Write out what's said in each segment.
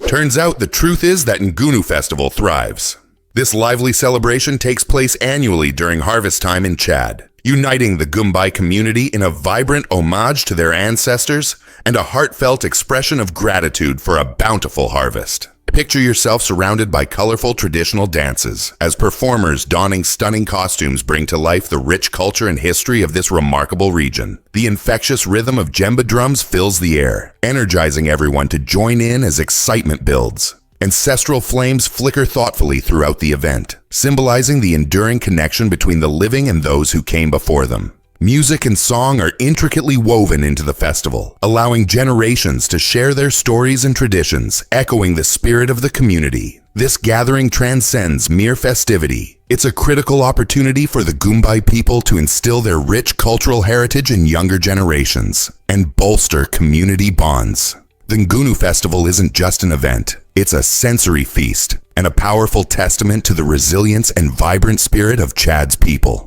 Turns out the truth is that Ngunu Festival thrives. This lively celebration takes place annually during harvest time in Chad, uniting the Gumbai community in a vibrant homage to their ancestors and a heartfelt expression of gratitude for a bountiful harvest. Picture yourself surrounded by colorful traditional dances, as performers donning stunning costumes bring to life the rich culture and history of this remarkable region. The infectious rhythm of djembe drums fills the air, energizing everyone to join in as excitement builds. Ancestral flames flicker thoughtfully throughout the event, symbolizing the enduring connection between the living and those who came before them. Music and song are intricately woven into the festival, allowing generations to share their stories and traditions, echoing the spirit of the community. This gathering transcends mere festivity. It's a critical opportunity for the Gumbai people to instill their rich cultural heritage in younger generations and bolster community bonds. The Ngunu Festival isn't just an event. It's a sensory feast and a powerful testament to the resilience and vibrant spirit of Chad's people.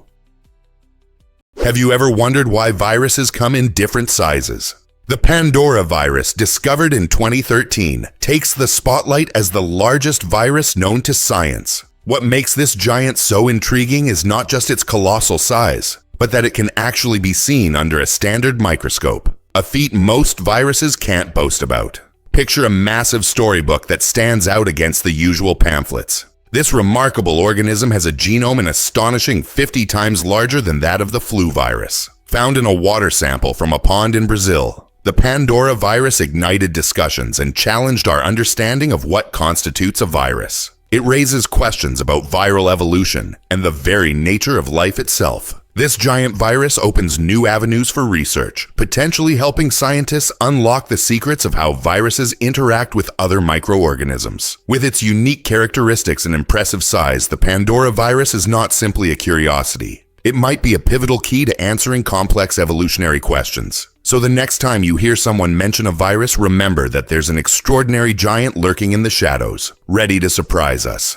Have you ever wondered why viruses come in different sizes? The Pandora virus, discovered in 2013, takes the spotlight as the largest virus known to science. What makes this giant so intriguing is not just its colossal size, but that it can actually be seen under a standard microscope, a feat most viruses can't boast about. Picture a massive storybook that stands out against the usual pamphlets. This remarkable organism has a genome an astonishing 50 times larger than that of the flu virus. Found in a water sample from a pond in Brazil, the Pandora virus ignited discussions and challenged our understanding of what constitutes a virus. It raises questions about viral evolution and the very nature of life itself. This giant virus opens new avenues for research, potentially helping scientists unlock the secrets of how viruses interact with other microorganisms. With its unique characteristics and impressive size, the Pandora virus is not simply a curiosity. It might be a pivotal key to answering complex evolutionary questions. So the next time you hear someone mention a virus, remember that there's an extraordinary giant lurking in the shadows, ready to surprise us.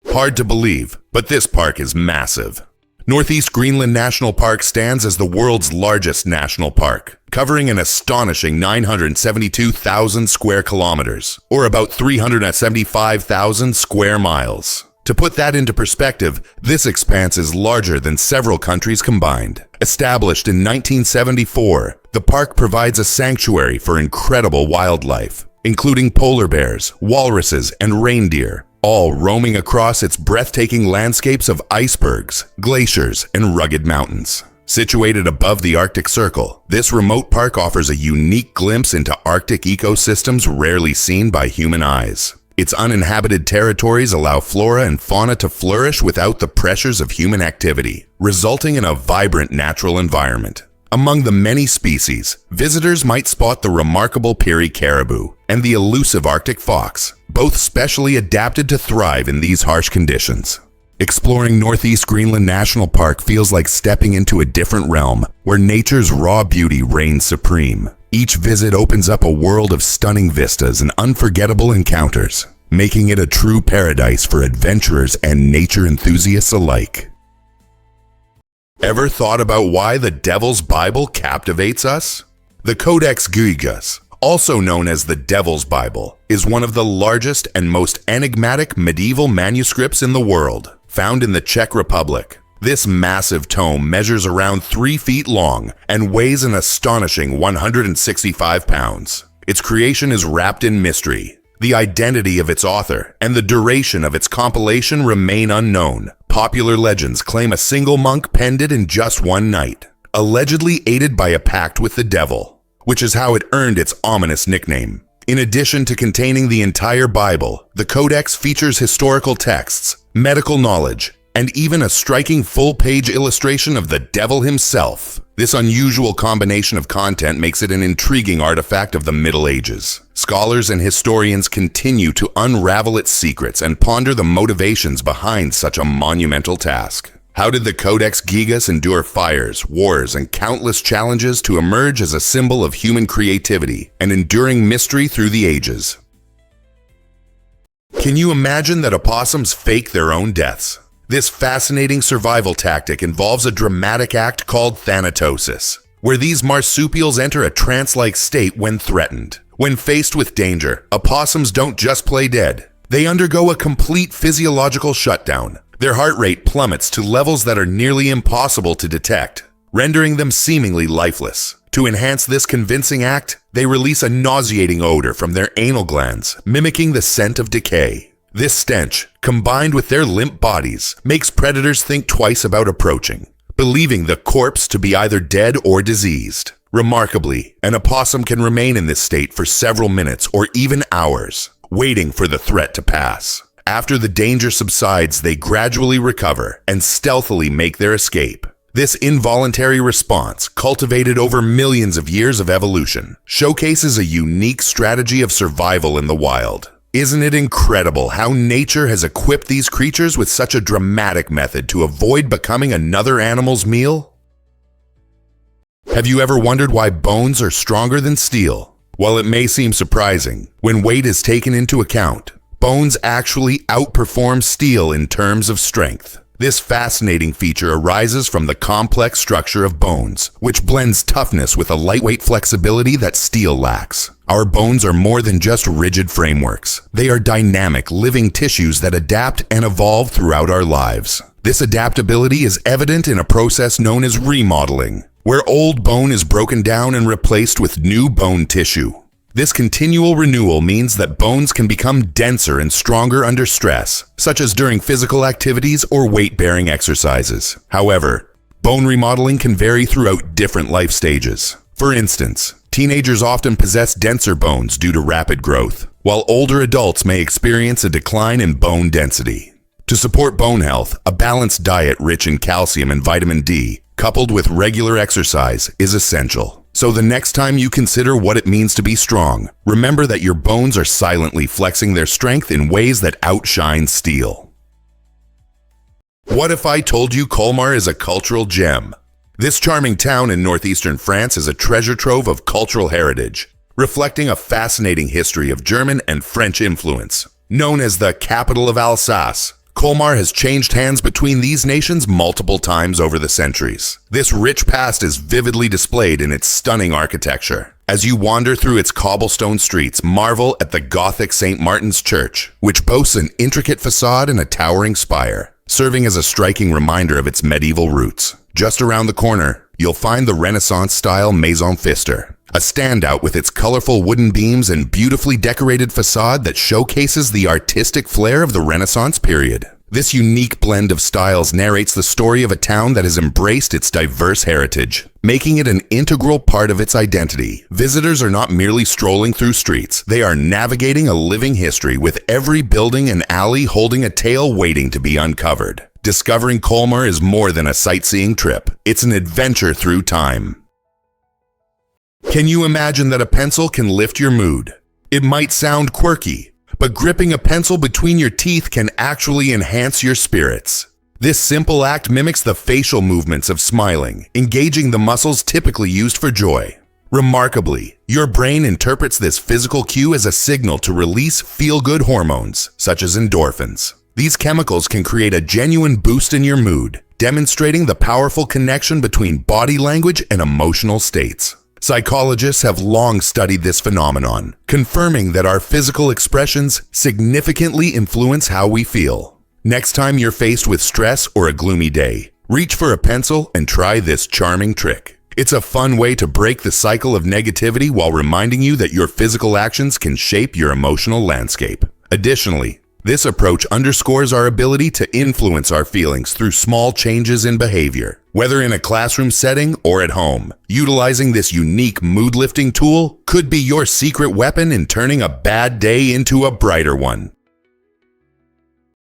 Hard to believe, but this park is massive. Northeast Greenland National Park stands as the world's largest national park, covering an astonishing 972,000 square kilometers, or about 375,000 square miles. To put that into perspective, this expanse is larger than several countries combined. Established in 1974, the park provides a sanctuary for incredible wildlife, including polar bears, walruses, and reindeer, all roaming across its breathtaking landscapes of icebergs, glaciers, and rugged mountains. Situated above the Arctic Circle, this remote park offers a unique glimpse into Arctic ecosystems rarely seen by human eyes. Its uninhabited territories allow flora and fauna to flourish without the pressures of human activity, resulting in a vibrant natural environment. Among the many species, visitors might spot the remarkable Peary caribou and the elusive Arctic fox, both specially adapted to thrive in these harsh conditions. Exploring Northeast Greenland National Park feels like stepping into a different realm where nature's raw beauty reigns supreme. Each visit opens up a world of stunning vistas and unforgettable encounters, making it a true paradise for adventurers and nature enthusiasts alike. Ever thought about why the Devil's Bible captivates us? The Codex Gigas, also known as the Devil's Bible, is one of the largest and most enigmatic medieval manuscripts in the world, found in the Czech Republic. This massive tome measures around 3 feet long and weighs an astonishing 165 pounds. Its creation is wrapped in mystery. The identity of its author and the duration of its compilation remain unknown. Popular legends claim a single monk penned it in just one night, allegedly aided by a pact with the devil, which is how it earned its ominous nickname. In addition to containing the entire Bible, the Codex features historical texts, medical knowledge, and even a striking full-page illustration of the devil himself. This unusual combination of content makes it an intriguing artifact of the Middle Ages. Scholars and historians continue to unravel its secrets and ponder the motivations behind such a monumental task. How did the Codex Gigas endure fires, wars, and countless challenges to emerge as a symbol of human creativity and enduring mystery through the ages? Can you imagine that opossums fake their own deaths? This fascinating survival tactic involves a dramatic act called thanatosis, where these marsupials enter a trance-like state when threatened. When faced with danger, opossums don't just play dead. They undergo a complete physiological shutdown. Their heart rate plummets to levels that are nearly impossible to detect, rendering them seemingly lifeless. To enhance this convincing act, they release a nauseating odor from their anal glands, mimicking the scent of decay. This stench, combined with their limp bodies, makes predators think twice about approaching, believing the corpse to be either dead or diseased. Remarkably, an opossum can remain in this state for several minutes or even hours, waiting for the threat to pass. After the danger subsides, they gradually recover and stealthily make their escape. This involuntary response, cultivated over millions of years of evolution, showcases a unique strategy of survival in the wild. Isn't it incredible how nature has equipped these creatures with such a dramatic method to avoid becoming another animal's meal? Have you ever wondered why bones are stronger than steel? While it may seem surprising, when weight is taken into account, bones actually outperform steel in terms of strength. This fascinating feature arises from the complex structure of bones, which blends toughness with a lightweight flexibility that steel lacks. Our bones are more than just rigid frameworks. They are dynamic, living tissues that adapt and evolve throughout our lives. This adaptability is evident in a process known as remodeling, where old bone is broken down and replaced with new bone tissue. This continual renewal means that bones can become denser and stronger under stress, such as during physical activities or weight-bearing exercises. However, bone remodeling can vary throughout different life stages. For instance, teenagers often possess denser bones due to rapid growth, while older adults may experience a decline in bone density. To support bone health, a balanced diet rich in calcium and vitamin D, coupled with regular exercise, is essential. So the next time you consider what it means to be strong, remember that your bones are silently flexing their strength in ways that outshine steel. What if I told you Colmar is a cultural gem? This charming town in northeastern France is a treasure trove of cultural heritage, reflecting a fascinating history of German and French influence. Known as the capital of Alsace, Colmar has changed hands between these nations multiple times over the centuries. This rich past is vividly displayed in its stunning architecture. As you wander through its cobblestone streets, marvel at the Gothic St. Martin's Church, which boasts an intricate facade and a towering spire, serving as a striking reminder of its medieval roots. Just around the corner, you'll find the Renaissance-style Maison Pfister, a standout with its colorful wooden beams and beautifully decorated facade that showcases the artistic flair of the Renaissance period. This unique blend of styles narrates the story of a town that has embraced its diverse heritage, making it an integral part of its identity. Visitors are not merely strolling through streets, they are navigating a living history, with every building and alley holding a tale waiting to be uncovered. Discovering Colmar is more than a sightseeing trip, it's an adventure through time. Can you imagine that a pencil can lift your mood? It might sound quirky, but gripping a pencil between your teeth can actually enhance your spirits. This simple act mimics the facial movements of smiling, engaging the muscles typically used for joy. Remarkably, your brain interprets this physical cue as a signal to release feel-good hormones, such as endorphins. These chemicals can create a genuine boost in your mood, demonstrating the powerful connection between body language and emotional states. Psychologists have long studied this phenomenon, confirming that our physical expressions significantly influence how we feel. Next time you're faced with stress or a gloomy day, reach for a pencil and try this charming trick. It's a fun way to break the cycle of negativity while reminding you that your physical actions can shape your emotional landscape. Additionally, this approach underscores our ability to influence our feelings through small changes in behavior. Whether in a classroom setting or at home, utilizing this unique mood-lifting tool could be your secret weapon in turning a bad day into a brighter one.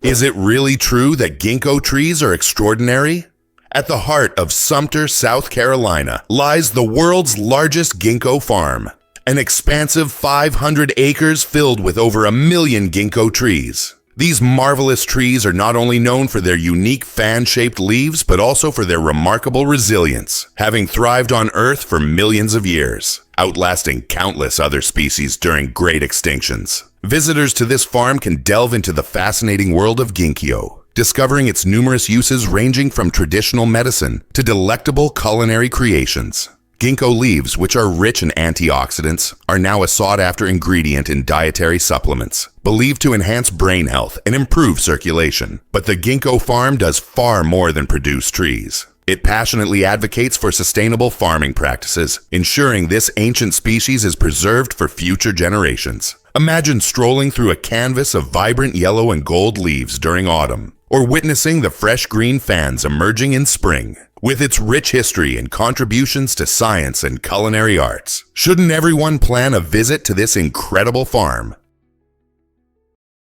Is it really true that ginkgo trees are extraordinary? At the heart of Sumter, South Carolina, lies the world's largest ginkgo farm. An expansive 500 acres filled with over 1 million ginkgo trees. These marvelous trees are not only known for their unique fan-shaped leaves, but also for their remarkable resilience, having thrived on Earth for millions of years, outlasting countless other species during great extinctions. Visitors to this farm can delve into the fascinating world of ginkgo, discovering its numerous uses ranging from traditional medicine to delectable culinary creations. Ginkgo leaves, which are rich in antioxidants, are now a sought-after ingredient in dietary supplements, believed to enhance brain health and improve circulation. But the ginkgo farm does far more than produce trees. It passionately advocates for sustainable farming practices, ensuring this ancient species is preserved for future generations. Imagine strolling through a canvas of vibrant yellow and gold leaves during autumn, or witnessing the fresh green fans emerging in spring. With its rich history and contributions to science and culinary arts, shouldn't everyone plan a visit to this incredible farm?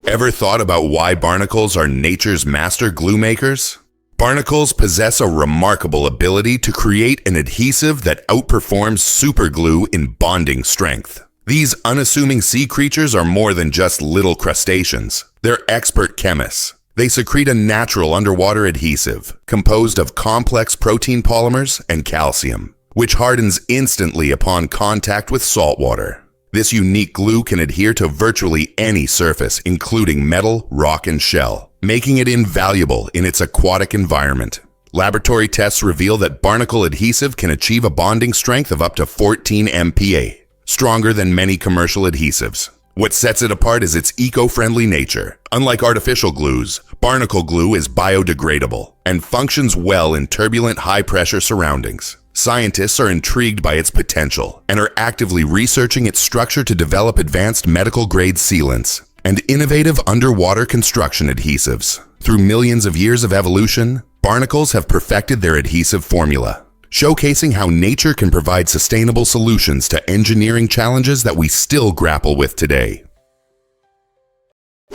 Ever thought about why barnacles are nature's master glue makers? Barnacles possess a remarkable ability to create an adhesive that outperforms superglue in bonding strength. These unassuming sea creatures are more than just little crustaceans. They're expert chemists. They secrete a natural underwater adhesive composed of complex protein polymers and calcium, which hardens instantly upon contact with salt water. This unique glue can adhere to virtually any surface, including metal, rock, and shell, making it invaluable in its aquatic environment. Laboratory tests reveal that barnacle adhesive can achieve a bonding strength of up to 14 MPa, stronger than many commercial adhesives. What sets it apart is its eco-friendly nature. Unlike artificial glues, barnacle glue is biodegradable and functions well in turbulent, high-pressure surroundings. Scientists are intrigued by its potential and are actively researching its structure to develop advanced medical-grade sealants and innovative underwater construction adhesives. Through millions of years of evolution, barnacles have perfected their adhesive formula, showcasing how nature can provide sustainable solutions to engineering challenges that we still grapple with today.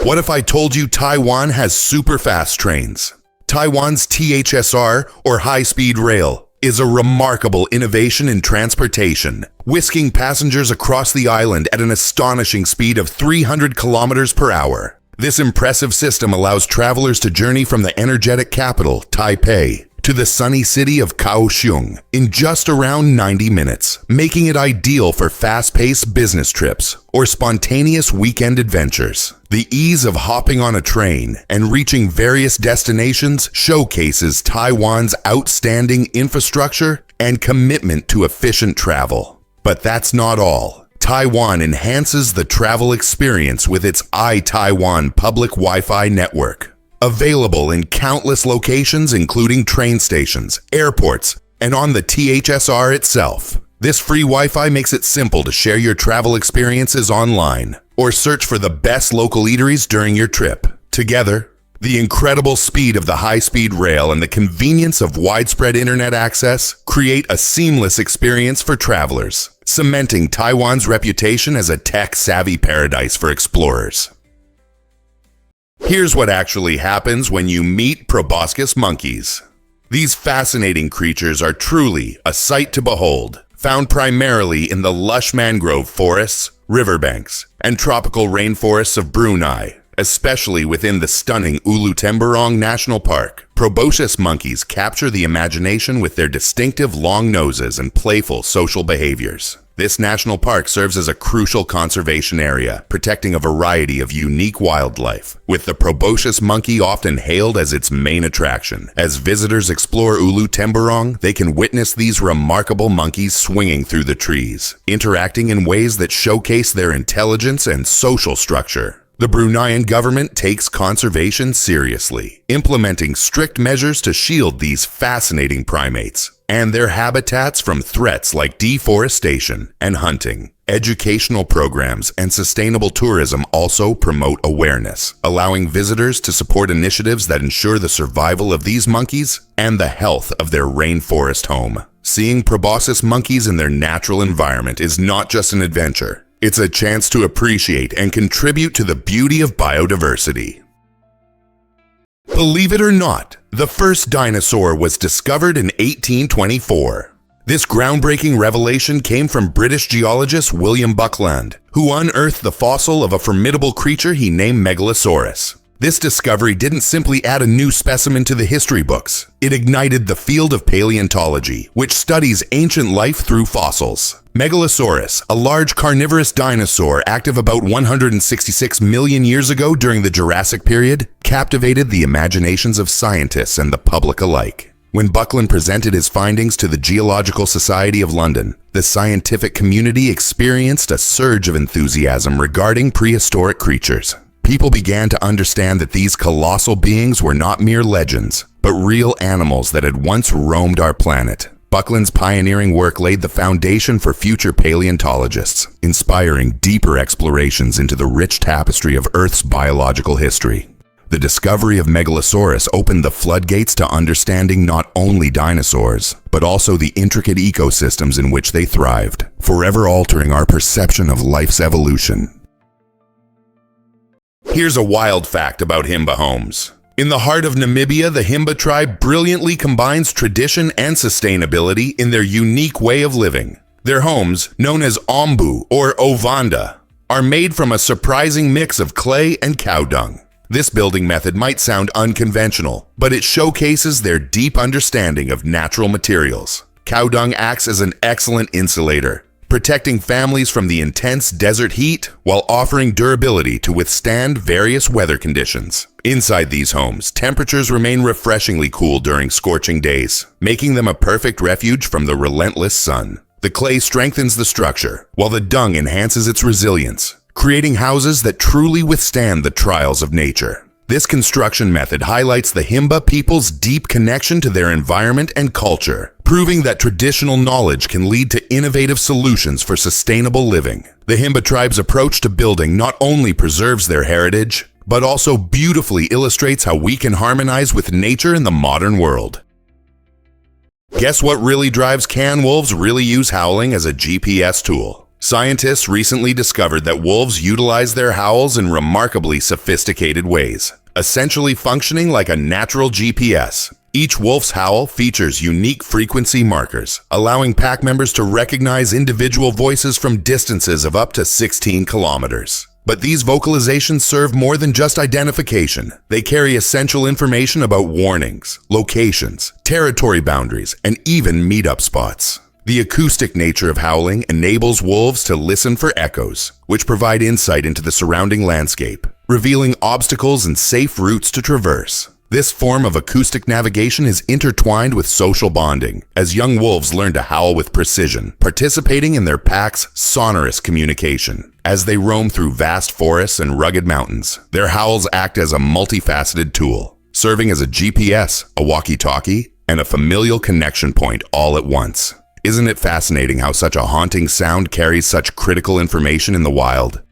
What if I told you Taiwan has super fast trains? Taiwan's THSR, or high-speed rail, is a remarkable innovation in transportation, whisking passengers across the island at an astonishing speed of 300 kilometers per hour. This impressive system allows travelers to journey from the energetic capital, Taipei, to the sunny city of Kaohsiung in just around 90 minutes, making it ideal for fast-paced business trips or spontaneous weekend adventures. The ease of hopping on a train and reaching various destinations showcases Taiwan's outstanding infrastructure and commitment to efficient travel. But that's not all. Taiwan enhances the travel experience with its iTaiwan public Wi-Fi network. Available in countless locations including train stations, airports, and on the THSR itself. This free Wi-Fi makes it simple to share your travel experiences online or search for the best local eateries during your trip. Together, the incredible speed of the high-speed rail and the convenience of widespread internet access create a seamless experience for travelers, cementing Taiwan's reputation as a tech-savvy paradise for explorers. Here's what actually happens when you meet proboscis monkeys. These fascinating creatures are truly a sight to behold, found primarily in the lush mangrove forests, riverbanks, and tropical rainforests of Brunei, especially within the stunning Ulu Temburong National Park. Proboscis monkeys capture the imagination with their distinctive long noses and playful social behaviors. This national park serves as a crucial conservation area, protecting a variety of unique wildlife, with the proboscis monkey often hailed as its main attraction. As visitors explore Ulu Temburong, they can witness these remarkable monkeys swinging through the trees, interacting in ways that showcase their intelligence and social structure. The Bruneian government takes conservation seriously, implementing strict measures to shield these fascinating primates and their habitats from threats like deforestation and hunting. Educational programs and sustainable tourism also promote awareness, allowing visitors to support initiatives that ensure the survival of these monkeys and the health of their rainforest home. Seeing proboscis monkeys in their natural environment is not just an adventure. It's a chance to appreciate and contribute to the beauty of biodiversity. Believe it or not, the first dinosaur was discovered in 1824. This groundbreaking revelation came from British geologist William Buckland, who unearthed the fossil of a formidable creature he named Megalosaurus. This discovery didn't simply add a new specimen to the history books. It ignited the field of paleontology, which studies ancient life through fossils. Megalosaurus, a large carnivorous dinosaur active about 166 million years ago during the Jurassic period, captivated the imaginations of scientists and the public alike. When Buckland presented his findings to the Geological Society of London, the scientific community experienced a surge of enthusiasm regarding prehistoric creatures. People began to understand that these colossal beings were not mere legends, but real animals that had once roamed our planet. Buckland's pioneering work laid the foundation for future paleontologists, inspiring deeper explorations into the rich tapestry of Earth's biological history. The discovery of Megalosaurus opened the floodgates to understanding not only dinosaurs, but also the intricate ecosystems in which they thrived, forever altering our perception of life's evolution. Here's a wild fact about Himba homes. In the heart of Namibia, the Himba tribe brilliantly combines tradition and sustainability in their unique way of living. Their homes, known as ombu or ovanda, are made from a surprising mix of clay and cow dung. This building method might sound unconventional, but it showcases their deep understanding of natural materials. Cow dung acts as an excellent insulator, protecting families from the intense desert heat while offering durability to withstand various weather conditions. Inside these homes, temperatures remain refreshingly cool during scorching days, making them a perfect refuge from the relentless sun. The clay strengthens the structure, while the dung enhances its resilience, creating houses that truly withstand the trials of nature. This construction method highlights the Himba people's deep connection to their environment and culture, proving that traditional knowledge can lead to innovative solutions for sustainable living. The Himba tribe's approach to building not only preserves their heritage, but also beautifully illustrates how we can harmonize with nature in the modern world. Guess what really drives can wolves really use howling as a GPS tool? Scientists recently discovered that wolves utilize their howls in remarkably sophisticated ways, essentially functioning like a natural GPS. Each wolf's howl features unique frequency markers, allowing pack members to recognize individual voices from distances of up to 16 kilometers. But these vocalizations serve more than just identification. They carry essential information about warnings, locations, territory boundaries, and even meetup spots. The acoustic nature of howling enables wolves to listen for echoes, which provide insight into the surrounding landscape, revealing obstacles and safe routes to traverse. This form of acoustic navigation is intertwined with social bonding, as young wolves learn to howl with precision, participating in their pack's sonorous communication. As they roam through vast forests and rugged mountains, their howls act as a multifaceted tool, serving as a GPS, a walkie-talkie, and a familial connection point all at once. Isn't it fascinating how such a haunting sound carries such critical information in the wild?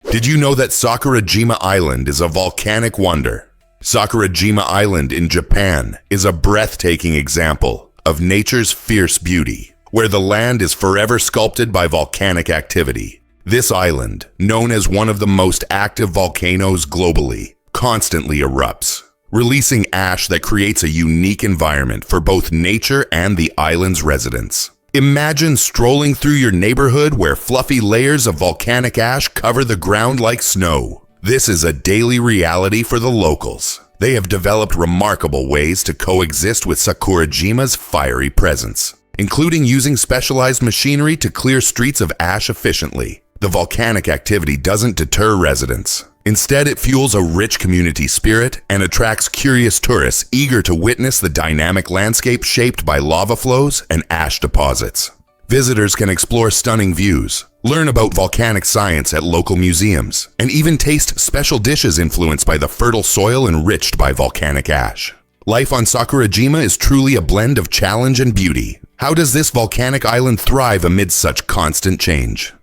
Did you know that Sakurajima Island is a volcanic wonder? Sakurajima Island in Japan is a breathtaking example of nature's fierce beauty, where the land is forever sculpted by volcanic activity. This island, known as one of the most active volcanoes globally, constantly erupts, releasing ash that creates a unique environment for both nature and the island's residents. Imagine strolling through your neighborhood where fluffy layers of volcanic ash cover the ground like snow. This is a daily reality for the locals. They have developed remarkable ways to coexist with Sakurajima's fiery presence, including using specialized machinery to clear streets of ash efficiently. The volcanic activity doesn't deter residents. Instead, it fuels a rich community spirit and attracts curious tourists eager to witness the dynamic landscape shaped by lava flows and ash deposits. Visitors can explore stunning views, learn about volcanic science at local museums, and even taste special dishes influenced by the fertile soil enriched by volcanic ash. Life on Sakurajima is truly a blend of challenge and beauty. How does this volcanic island thrive amid such constant change?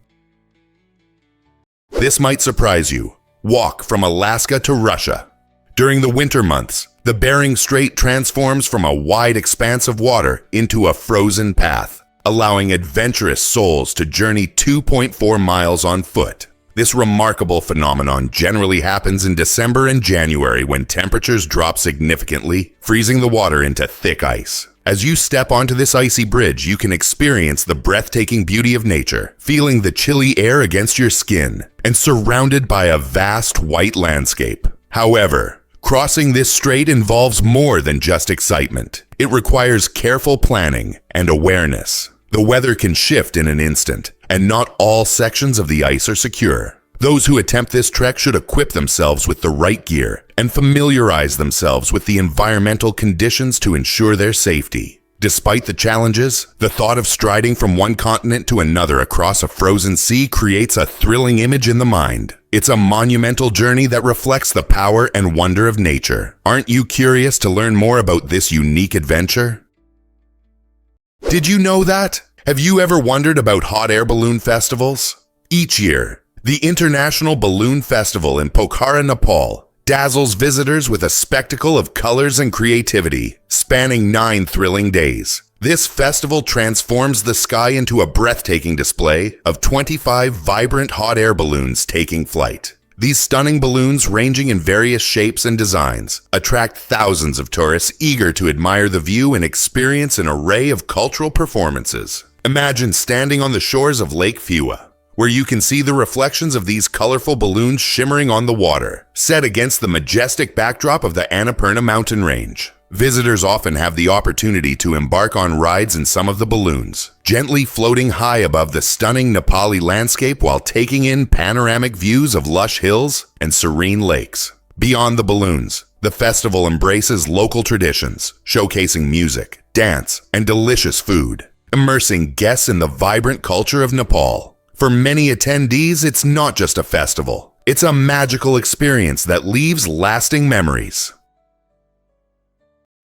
This might surprise you. Walk from Alaska to Russia. During the winter months, the Bering Strait transforms from a wide expanse of water into a frozen path, allowing adventurous souls to journey 2.4 miles on foot. This remarkable phenomenon generally happens in December and January when temperatures drop significantly, freezing the water into thick ice. As you step onto this icy bridge, you can experience the breathtaking beauty of nature, feeling the chilly air against your skin, and surrounded by a vast white landscape. However, crossing this strait involves more than just excitement. It requires careful planning and awareness. The weather can shift in an instant, and not all sections of the ice are secure. Those who attempt this trek should equip themselves with the right gear and familiarize themselves with the environmental conditions to ensure their safety. Despite the challenges, the thought of striding from one continent to another across a frozen sea creates a thrilling image in the mind. It's a monumental journey that reflects the power and wonder of nature. Aren't you curious to learn more about this unique adventure? Did you know that? Have you ever wondered about hot air balloon festivals? Each year, the International Balloon Festival in Pokhara, Nepal, dazzles visitors with a spectacle of colors and creativity, spanning 9 thrilling days. This festival transforms the sky into a breathtaking display of 25 vibrant hot air balloons taking flight. These stunning balloons, ranging in various shapes and designs, attract thousands of tourists eager to admire the view and experience an array of cultural performances. Imagine standing on the shores of Lake Phiwa, where you can see the reflections of these colorful balloons shimmering on the water, set against the majestic backdrop of the Annapurna mountain range. Visitors often have the opportunity to embark on rides in some of the balloons, gently floating high above the stunning Nepali landscape while taking in panoramic views of lush hills and serene lakes. Beyond the balloons, the festival embraces local traditions, showcasing music, dance, and delicious food, immersing guests in the vibrant culture of Nepal. For many attendees, it's not just a festival. It's a magical experience that leaves lasting memories.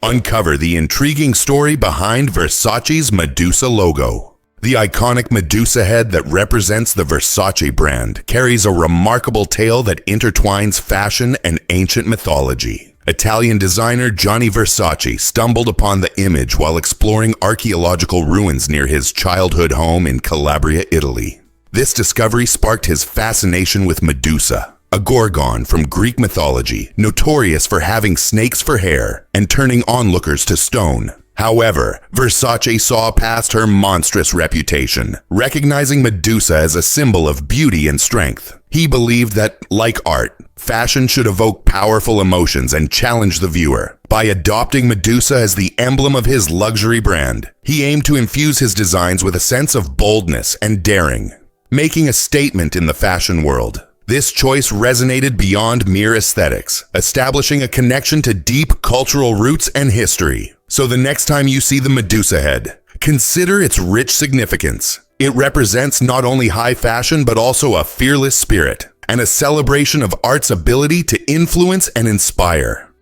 Uncover the intriguing story behind Versace's Medusa logo. The iconic Medusa head that represents the Versace brand carries a remarkable tale that intertwines fashion and ancient mythology. Italian designer Gianni Versace stumbled upon the image while exploring archaeological ruins near his childhood home in Calabria, Italy. This discovery sparked his fascination with Medusa, a gorgon from Greek mythology, notorious for having snakes for hair and turning onlookers to stone. However, Versace saw past her monstrous reputation, recognizing Medusa as a symbol of beauty and strength. He believed that, like art, fashion should evoke powerful emotions and challenge the viewer. By adopting Medusa as the emblem of his luxury brand, he aimed to infuse his designs with a sense of boldness and daring, making a statement in the fashion world. This choice resonated beyond mere aesthetics, establishing a connection to deep cultural roots and history. So the next time you see the Medusa head, consider its rich significance. It represents not only high fashion but also a fearless spirit, and a celebration of art's ability to influence and inspire.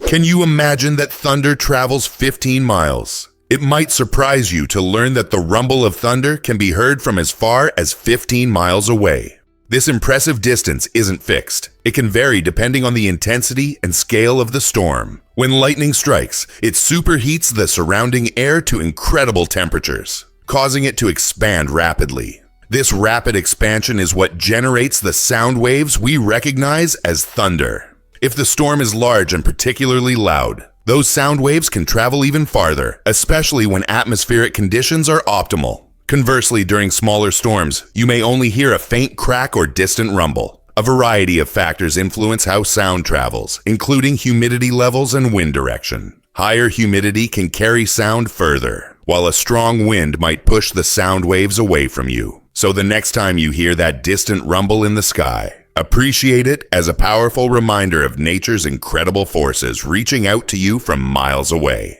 Can you imagine that thunder travels 15 miles? It might surprise you to learn that the rumble of thunder can be heard from as far as 15 miles away. This impressive distance isn't fixed. It can vary depending on the intensity and scale of the storm. When lightning strikes, it superheats the surrounding air to incredible temperatures, causing it to expand rapidly. This rapid expansion is what generates the sound waves we recognize as thunder. If the storm is large and particularly loud, those sound waves can travel even farther, especially when atmospheric conditions are optimal. Conversely, during smaller storms, you may only hear a faint crack or distant rumble. A variety of factors influence how sound travels, including humidity levels and wind direction. Higher humidity can carry sound further, while a strong wind might push the sound waves away from you. So the next time you hear that distant rumble in the sky, appreciate it as a powerful reminder of nature's incredible forces reaching out to you from miles away.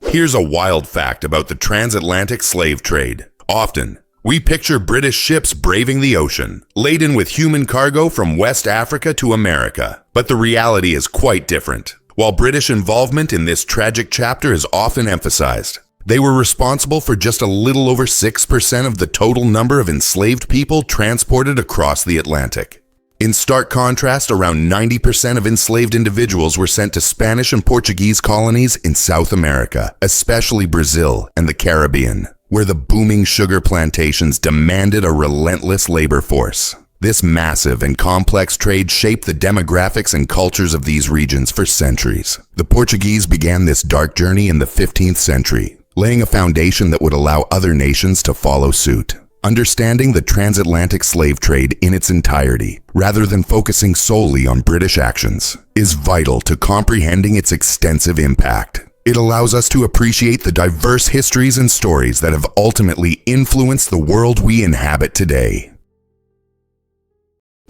Here's a wild fact about the transatlantic slave trade. Often, we picture British ships braving the ocean, laden with human cargo from West Africa to America. But the reality is quite different. While British involvement in this tragic chapter is often emphasized, they were responsible for just a little over 6% of the total number of enslaved people transported across the Atlantic. In stark contrast, around 90% of enslaved individuals were sent to Spanish and Portuguese colonies in South America, especially Brazil and the Caribbean, where the booming sugar plantations demanded a relentless labor force. This massive and complex trade shaped the demographics and cultures of these regions for centuries. The Portuguese began this dark journey in the 15th century, laying a foundation that would allow other nations to follow suit. Understanding the transatlantic slave trade in its entirety, rather than focusing solely on British actions, is vital to comprehending its extensive impact. It allows us to appreciate the diverse histories and stories that have ultimately influenced the world we inhabit today.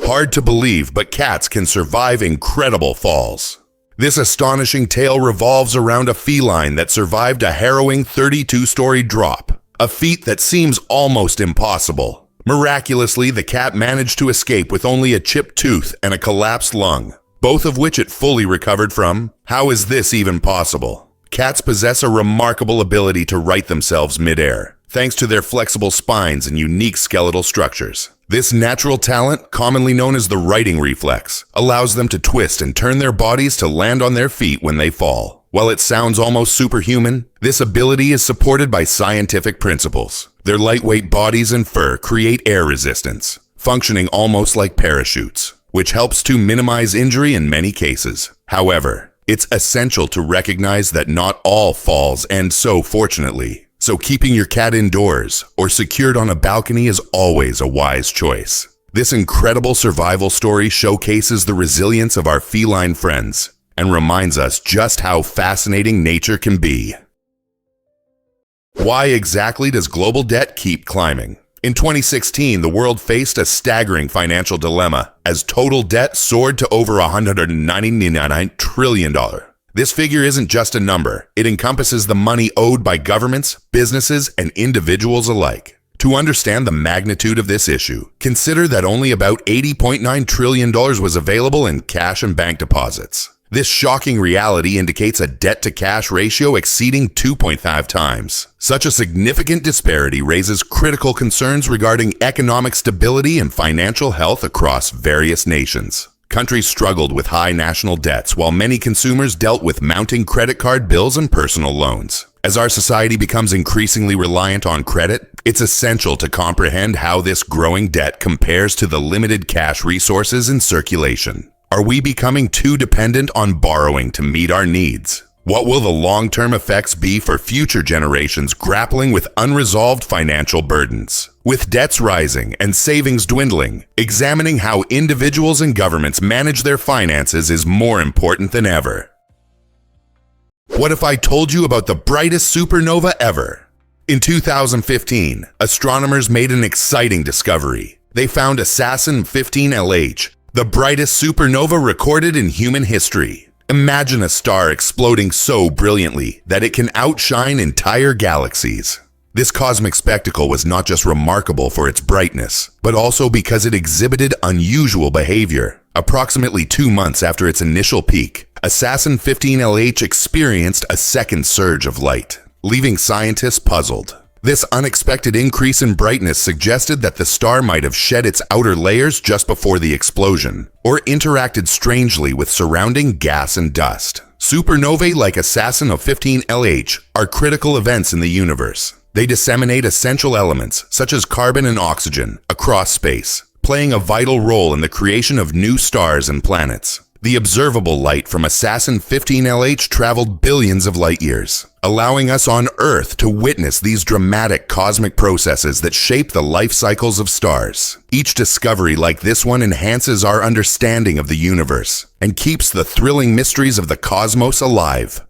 Hard to believe, but cats can survive incredible falls. This astonishing tale revolves around a feline that survived a harrowing 32-story drop, a feat that seems almost impossible. Miraculously, the cat managed to escape with only a chipped tooth and a collapsed lung, both of which it fully recovered from. How is this even possible? Cats possess a remarkable ability to right themselves mid-air, thanks to their flexible spines and unique skeletal structures. This natural talent, commonly known as the righting reflex, allows them to twist and turn their bodies to land on their feet when they fall. While it sounds almost superhuman, this ability is supported by scientific principles. Their lightweight bodies and fur create air resistance, functioning almost like parachutes, which helps to minimize injury in many cases. However, it's essential to recognize that not all falls end so fortunately. So keeping your cat indoors or secured on a balcony is always a wise choice. This incredible survival story showcases the resilience of our feline friends and reminds us just how fascinating nature can be. Why exactly does global debt keep climbing? In 2016, the world faced a staggering financial dilemma as total debt soared to over $199 trillion. This figure isn't just a number. It encompasses the money owed by governments, businesses, and individuals alike. To understand the magnitude of this issue, consider that only about $80.9 trillion was available in cash and bank deposits. This shocking reality indicates a debt-to-cash ratio exceeding 2.5 times. Such a significant disparity raises critical concerns regarding economic stability and financial health across various nations. Countries struggled with high national debts, while many consumers dealt with mounting credit card bills and personal loans. As our society becomes increasingly reliant on credit, it's essential to comprehend how this growing debt compares to the limited cash resources in circulation. Are we becoming too dependent on borrowing to meet our needs? What will the long-term effects be for future generations grappling with unresolved financial burdens? With debts rising and savings dwindling, examining how individuals and governments manage their finances is more important than ever. What if I told you about the brightest supernova ever? In 2015, astronomers made an exciting discovery. They found Assassin 15 LH, the brightest supernova recorded in human history. Imagine a star exploding so brilliantly that it can outshine entire galaxies. This cosmic spectacle was not just remarkable for its brightness, but also because it exhibited unusual behavior. Approximately 2 months after its initial peak, Assassin 15 LH experienced a second surge of light, leaving scientists puzzled. This unexpected increase in brightness suggested that the star might have shed its outer layers just before the explosion, or interacted strangely with surrounding gas and dust. Supernovae like Assassin of 15 LH are critical events in the universe. They disseminate essential elements, such as carbon and oxygen, across space, playing a vital role in the creation of new stars and planets. The observable light from Assassin 15 LH traveled billions of light years, allowing us on Earth to witness these dramatic cosmic processes that shape the life cycles of stars. Each discovery like this one enhances our understanding of the universe and keeps the thrilling mysteries of the cosmos alive.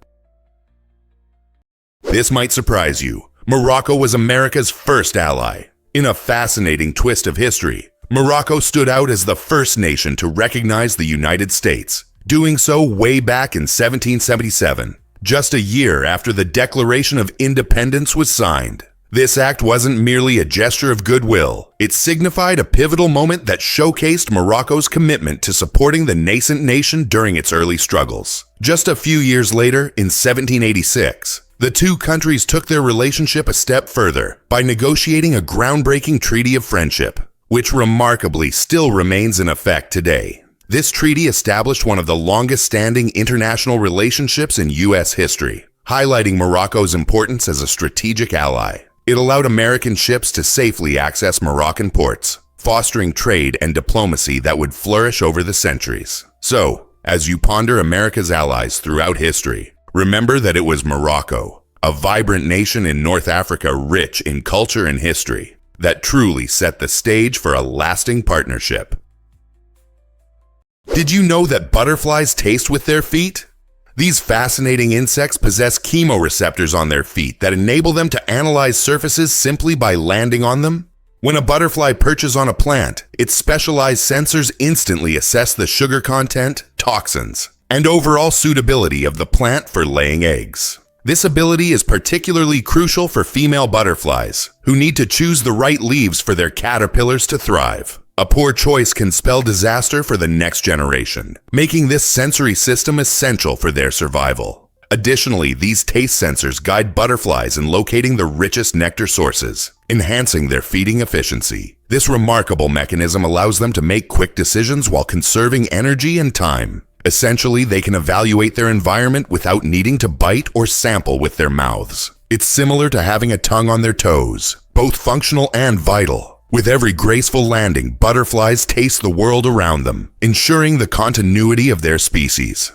This might surprise you. Morocco was America's first ally. In a fascinating twist of history, Morocco stood out as the first nation to recognize the United States, doing so way back in 1777, just a year after the Declaration of Independence was signed. This act wasn't merely a gesture of goodwill. It signified a pivotal moment that showcased Morocco's commitment to supporting the nascent nation during its early struggles. Just a few years later, in 1786, the two countries took their relationship a step further by negotiating a groundbreaking treaty of friendship, which remarkably still remains in effect today. This treaty established one of the longest-standing international relationships in U.S. history, highlighting Morocco's importance as a strategic ally. It allowed American ships to safely access Moroccan ports, fostering trade and diplomacy that would flourish over the centuries. So, as you ponder America's allies throughout history, remember that it was Morocco, a vibrant nation in North Africa rich in culture and history, that truly set the stage for a lasting partnership. Did you know that butterflies taste with their feet? These fascinating insects possess chemoreceptors on their feet that enable them to analyze surfaces simply by landing on them. When a butterfly perches on a plant, its specialized sensors instantly assess the sugar content, toxins, and overall suitability of the plant for laying eggs. This ability is particularly crucial for female butterflies, who need to choose the right leaves for their caterpillars to thrive. A poor choice can spell disaster for the next generation, making this sensory system essential for their survival. Additionally, these taste sensors guide butterflies in locating the richest nectar sources, enhancing their feeding efficiency. This remarkable mechanism allows them to make quick decisions while conserving energy and time. Essentially, they can evaluate their environment without needing to bite or sample with their mouths. It's similar to having a tongue on their toes, both functional and vital. With every graceful landing, butterflies taste the world around them, ensuring the continuity of their species.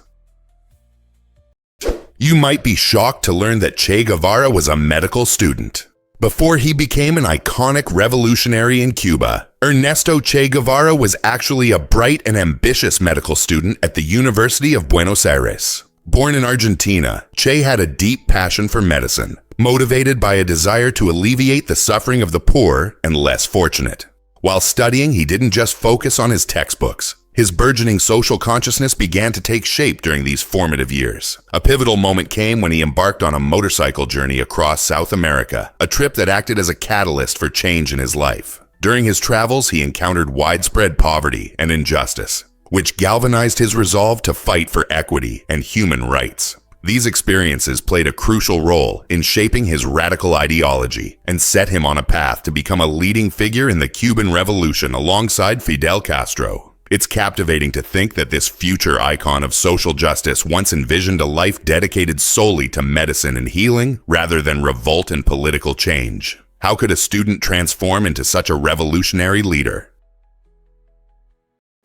You might be shocked to learn that Che Guevara was a medical student. Before he became an iconic revolutionary in Cuba, Ernesto Che Guevara was actually a bright and ambitious medical student at the University of Buenos Aires. Born in Argentina, Che had a deep passion for medicine, motivated by a desire to alleviate the suffering of the poor and less fortunate. While studying, he didn't just focus on his textbooks. His burgeoning social consciousness began to take shape during these formative years. A pivotal moment came when he embarked on a motorcycle journey across South America, a trip that acted as a catalyst for change in his life. During his travels, he encountered widespread poverty and injustice, which galvanized his resolve to fight for equity and human rights. These experiences played a crucial role in shaping his radical ideology and set him on a path to become a leading figure in the Cuban Revolution alongside Fidel Castro. It's captivating to think that this future icon of social justice once envisioned a life dedicated solely to medicine and healing rather than revolt and political change. How could a student transform into such a revolutionary leader?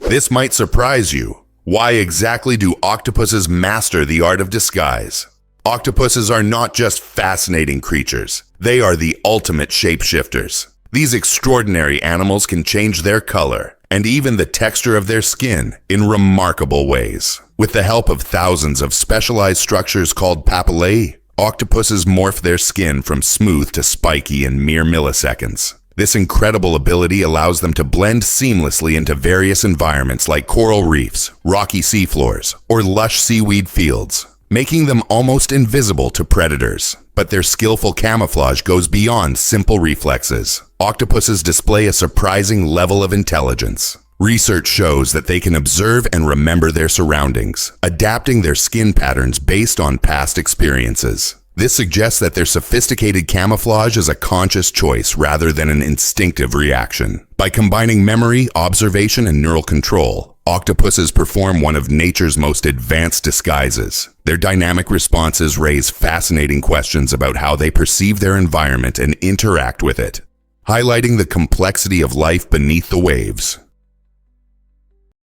This might surprise you. Why exactly do octopuses master the art of disguise? Octopuses are not just fascinating creatures. They are the ultimate shapeshifters. These extraordinary animals can change their color and even the texture of their skin in remarkable ways. With the help of thousands of specialized structures called papillae, octopuses morph their skin from smooth to spiky in mere milliseconds. This incredible ability allows them to blend seamlessly into various environments like coral reefs, rocky seafloors, or lush seaweed fields, making them almost invisible to predators. But their skillful camouflage goes beyond simple reflexes. Octopuses display a surprising level of intelligence. Research shows that they can observe and remember their surroundings, adapting their skin patterns based on past experiences. This suggests that their sophisticated camouflage is a conscious choice rather than an instinctive reaction. By combining memory, observation, and neural control, octopuses perform one of nature's most advanced disguises. Their dynamic responses raise fascinating questions about how they perceive their environment and interact with it, highlighting the complexity of life beneath the waves.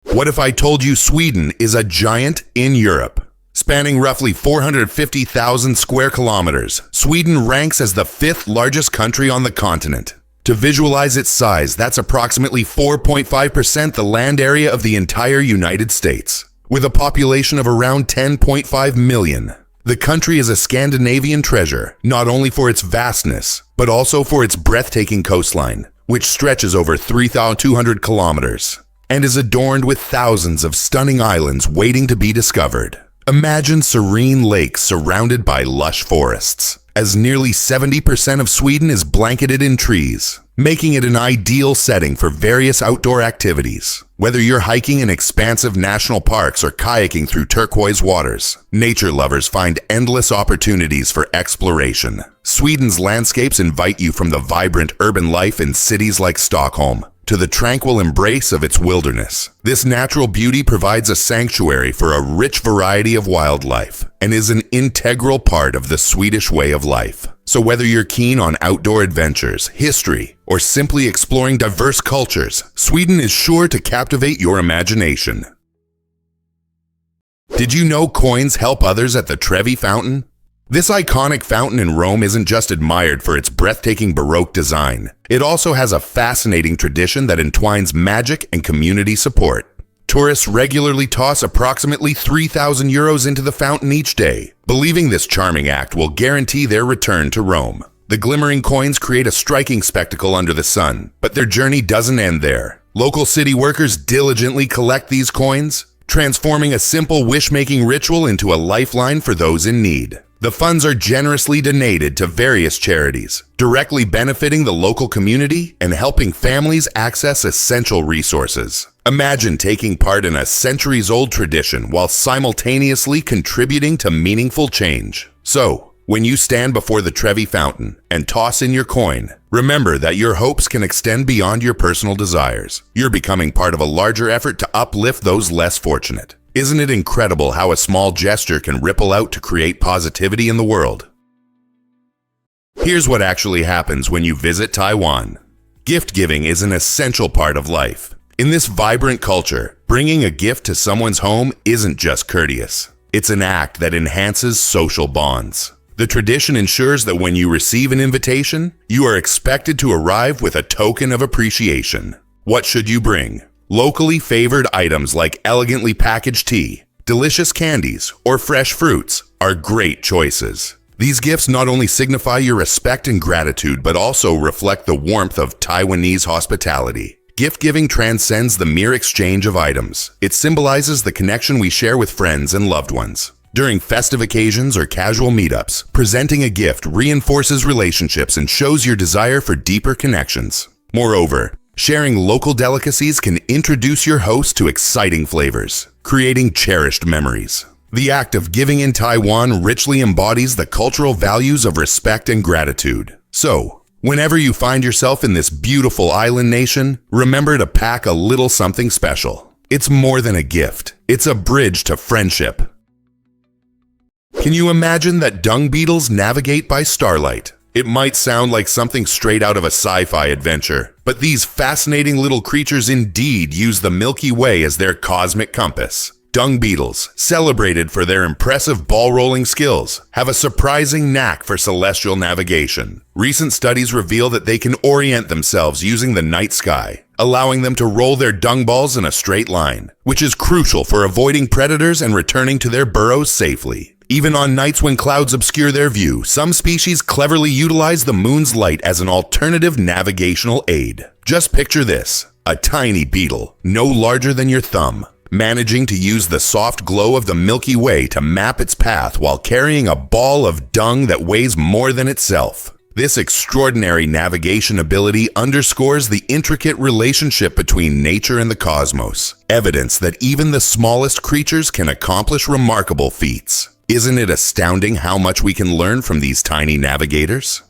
What if I told you Sweden is a giant in Europe? Spanning roughly 450,000 square kilometers, Sweden ranks as the 5th largest country on the continent. To visualize its size, that's approximately 4.5% the land area of the entire United States. With a population of around 10.5 million, the country is a Scandinavian treasure, not only for its vastness, but also for its breathtaking coastline, which stretches over 3,200 kilometers, and is adorned with thousands of stunning islands waiting to be discovered. Imagine serene lakes surrounded by lush forests, as nearly 70% of Sweden is blanketed in trees, making it an ideal setting for various outdoor activities. Whether you're hiking in expansive national parks or kayaking through turquoise waters, nature lovers find endless opportunities for exploration. Sweden's landscapes invite you from the vibrant urban life in cities like Stockholm to the tranquil embrace of its wilderness. This natural beauty provides a sanctuary for a rich variety of wildlife and is an integral part of the Swedish way of life. So whether you're keen on outdoor adventures, history, or simply exploring diverse cultures, Sweden is sure to captivate your imagination. Did you know coins help others at the Trevi Fountain? This iconic fountain in Rome isn't just admired for its breathtaking Baroque design. It also has a fascinating tradition that entwines magic and community support. Tourists regularly toss approximately €3,000 into the fountain each day, believing this charming act will guarantee their return to Rome. The glimmering coins create a striking spectacle under the sun, but their journey doesn't end there. Local city workers diligently collect these coins, transforming a simple wish-making ritual into a lifeline for those in need. The funds are generously donated to various charities, directly benefiting the local community and helping families access essential resources. Imagine taking part in a centuries-old tradition while simultaneously contributing to meaningful change. So, when you stand before the Trevi Fountain and toss in your coin, remember that your hopes can extend beyond your personal desires. You're becoming part of a larger effort to uplift those less fortunate. Isn't it incredible how a small gesture can ripple out to create positivity in the world? Here's what actually happens when you visit Taiwan. Gift giving is an essential part of life. In this vibrant culture, bringing a gift to someone's home isn't just courteous. It's an act that enhances social bonds. The tradition ensures that when you receive an invitation, you are expected to arrive with a token of appreciation. What should you bring? Locally favored items like elegantly packaged tea, delicious candies, or fresh fruits are great choices. These gifts not only signify your respect and gratitude, but also reflect the warmth of Taiwanese hospitality. Gift-giving transcends the mere exchange of items. It symbolizes the connection we share with friends and loved ones. During festive occasions or casual meetups, presenting a gift reinforces relationships and shows your desire for deeper connections. Moreover, sharing local delicacies can introduce your host to exciting flavors, creating cherished memories. The act of giving in Taiwan richly embodies the cultural values of respect and gratitude. So, whenever you find yourself in this beautiful island nation, remember to pack a little something special. It's more than a gift. It's a bridge to friendship. Can you imagine that dung beetles navigate by starlight? It might sound like something straight out of a sci-fi adventure, but these fascinating little creatures indeed use the Milky Way as their cosmic compass. Dung beetles, celebrated for their impressive ball-rolling skills, have a surprising knack for celestial navigation. Recent studies reveal that they can orient themselves using the night sky, allowing them to roll their dung balls in a straight line, which is crucial for avoiding predators and returning to their burrows safely. Even on nights when clouds obscure their view, some species cleverly utilize the moon's light as an alternative navigational aid. Just picture this, a tiny beetle, no larger than your thumb, managing to use the soft glow of the Milky Way to map its path while carrying a ball of dung that weighs more than itself. This extraordinary navigation ability underscores the intricate relationship between nature and the cosmos, evidence that even the smallest creatures can accomplish remarkable feats. Isn't it astounding how much we can learn from these tiny navigators?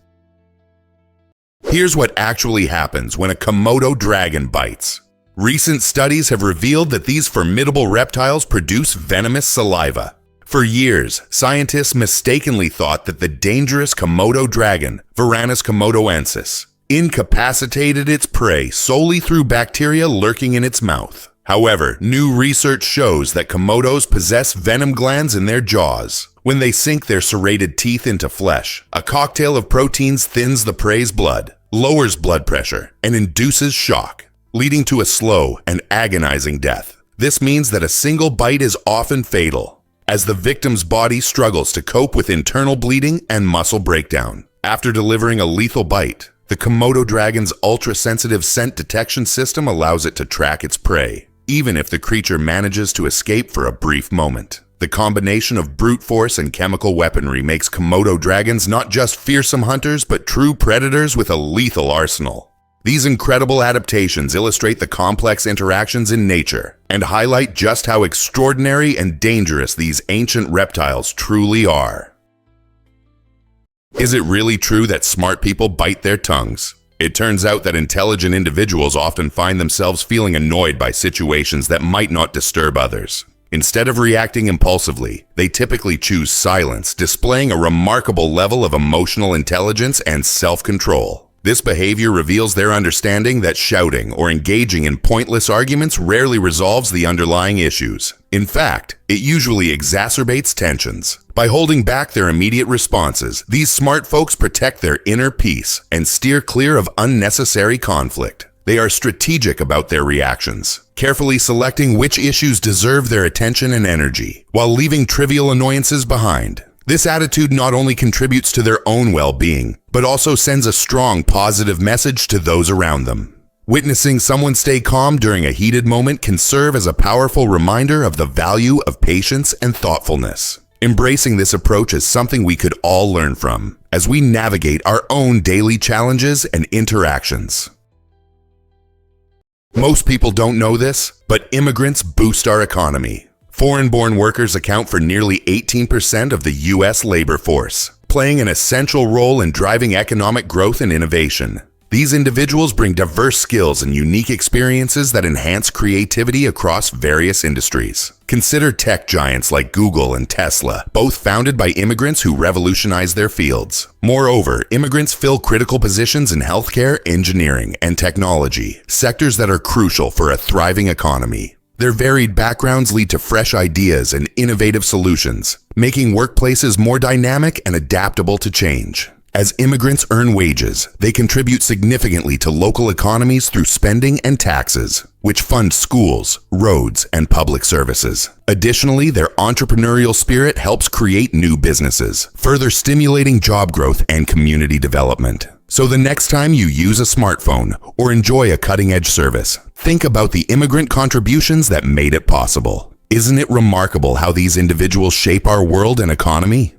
Here's what actually happens when a Komodo dragon bites. Recent studies have revealed that these formidable reptiles produce venomous saliva. For years, scientists mistakenly thought that the dangerous Komodo dragon, Varanus komodoensis, incapacitated its prey solely through bacteria lurking in its mouth. However, new research shows that Komodos possess venom glands in their jaws. When they sink their serrated teeth into flesh, a cocktail of proteins thins the prey's blood, lowers blood pressure, and induces shock, leading to a slow and agonizing death. This means that a single bite is often fatal, as the victim's body struggles to cope with internal bleeding and muscle breakdown. After delivering a lethal bite, the Komodo dragon's ultra-sensitive scent detection system allows it to track its prey, even if the creature manages to escape for a brief moment. The combination of brute force and chemical weaponry makes Komodo dragons not just fearsome hunters, but true predators with a lethal arsenal. These incredible adaptations illustrate the complex interactions in nature and highlight just how extraordinary and dangerous these ancient reptiles truly are. Is it really true that smart people bite their tongues? It turns out that intelligent individuals often find themselves feeling annoyed by situations that might not disturb others. Instead of reacting impulsively, they typically choose silence, displaying a remarkable level of emotional intelligence and self-control. This behavior reveals their understanding that shouting or engaging in pointless arguments rarely resolves the underlying issues. In fact, it usually exacerbates tensions. By holding back their immediate responses, these smart folks protect their inner peace and steer clear of unnecessary conflict. They are strategic about their reactions, carefully selecting which issues deserve their attention and energy, while leaving trivial annoyances behind. This attitude not only contributes to their own well-being, but also sends a strong positive message to those around them. Witnessing someone stay calm during a heated moment can serve as a powerful reminder of the value of patience and thoughtfulness. Embracing this approach is something we could all learn from as we navigate our own daily challenges and interactions. Most people don't know this, but immigrants boost our economy. Foreign-born workers account for nearly 18% of the U.S. labor force, playing an essential role in driving economic growth and innovation. These individuals bring diverse skills and unique experiences that enhance creativity across various industries. Consider tech giants like Google and Tesla, both founded by immigrants who revolutionized their fields. Moreover, immigrants fill critical positions in healthcare, engineering, and technology, sectors that are crucial for a thriving economy. Their varied backgrounds lead to fresh ideas and innovative solutions, making workplaces more dynamic and adaptable to change. As immigrants earn wages, they contribute significantly to local economies through spending and taxes, which fund schools, roads, and public services. Additionally, their entrepreneurial spirit helps create new businesses, further stimulating job growth and community development. So the next time you use a smartphone or enjoy a cutting-edge service, think about the immigrant contributions that made it possible. Isn't it remarkable how these individuals shape our world and economy?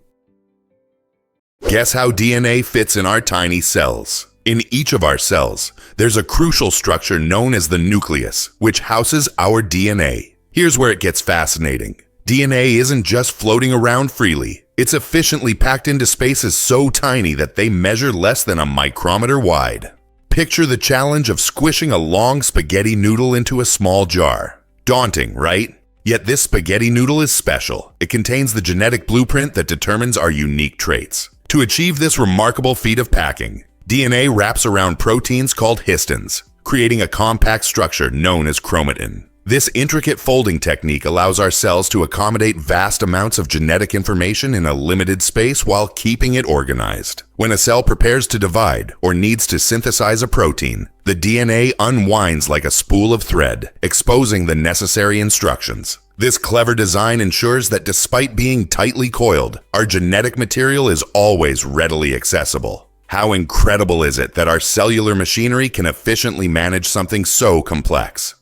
Guess how DNA fits in our tiny cells? In each of our cells, there's a crucial structure known as the nucleus, which houses our DNA. Here's where it gets fascinating. DNA isn't just floating around freely. It's efficiently packed into spaces so tiny that they measure less than a micrometer wide. Picture the challenge of squishing a long spaghetti noodle into a small jar. Daunting, right? Yet this spaghetti noodle is special. It contains the genetic blueprint that determines our unique traits. To achieve this remarkable feat of packing, DNA wraps around proteins called histons, creating a compact structure known as chromatin. This intricate folding technique allows our cells to accommodate vast amounts of genetic information in a limited space while keeping it organized. When a cell prepares to divide or needs to synthesize a protein, the DNA unwinds like a spool of thread, exposing the necessary instructions. This clever design ensures that despite being tightly coiled, our genetic material is always readily accessible. How incredible is it that our cellular machinery can efficiently manage something so complex?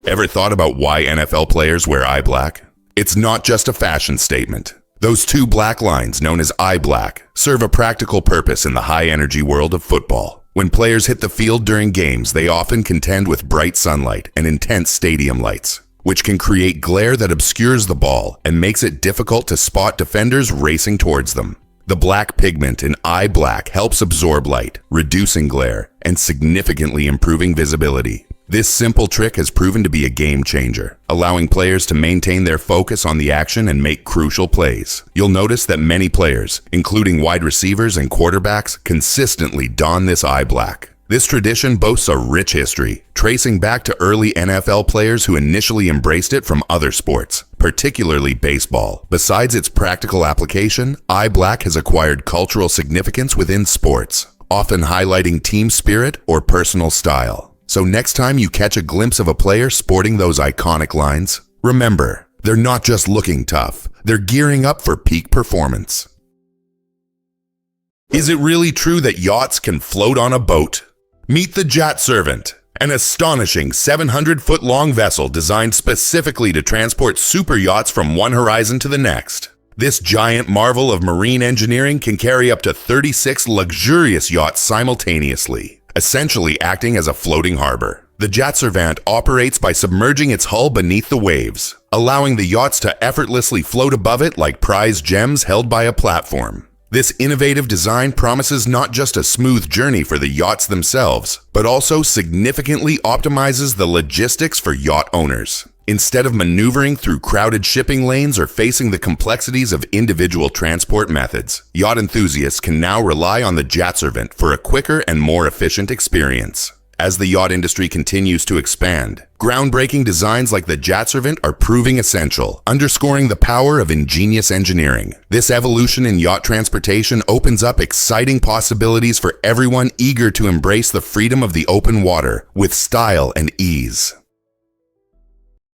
Ever thought about why NFL players wear eye black? It's not just a fashion statement. Those two black lines, known as eye black, serve a practical purpose in the high-energy world of football. When players hit the field during games, they often contend with bright sunlight and intense stadium lights, which can create glare that obscures the ball and makes it difficult to spot defenders racing towards them. The black pigment in eye black helps absorb light, reducing glare, and significantly improving visibility. This simple trick has proven to be a game changer, allowing players to maintain their focus on the action and make crucial plays. You'll notice that many players, including wide receivers and quarterbacks, consistently don this eye black. This tradition boasts a rich history, tracing back to early NFL players who initially embraced it from other sports, particularly baseball. Besides its practical application, eye black has acquired cultural significance within sports, often highlighting team spirit or personal style. So next time you catch a glimpse of a player sporting those iconic lines, remember, they're not just looking tough, they're gearing up for peak performance. Is it really true that yachts can float on a boat? Meet the Yacht Servant, an astonishing 700-foot-long vessel designed specifically to transport super yachts from one horizon to the next. This giant marvel of marine engineering can carry up to 36 luxurious yachts simultaneously, essentially acting as a floating harbor. The Yacht Servant operates by submerging its hull beneath the waves, allowing the yachts to effortlessly float above it like prized gems held by a platform. This innovative design promises not just a smooth journey for the yachts themselves, but also significantly optimizes the logistics for yacht owners. Instead of maneuvering through crowded shipping lanes or facing the complexities of individual transport methods, yacht enthusiasts can now rely on the Yacht Servant for a quicker and more efficient experience. as the yacht industry continues to expand. Groundbreaking designs like the Jet-Servant are proving essential, underscoring the power of ingenious engineering. This evolution in yacht transportation opens up exciting possibilities for everyone eager to embrace the freedom of the open water with style and ease.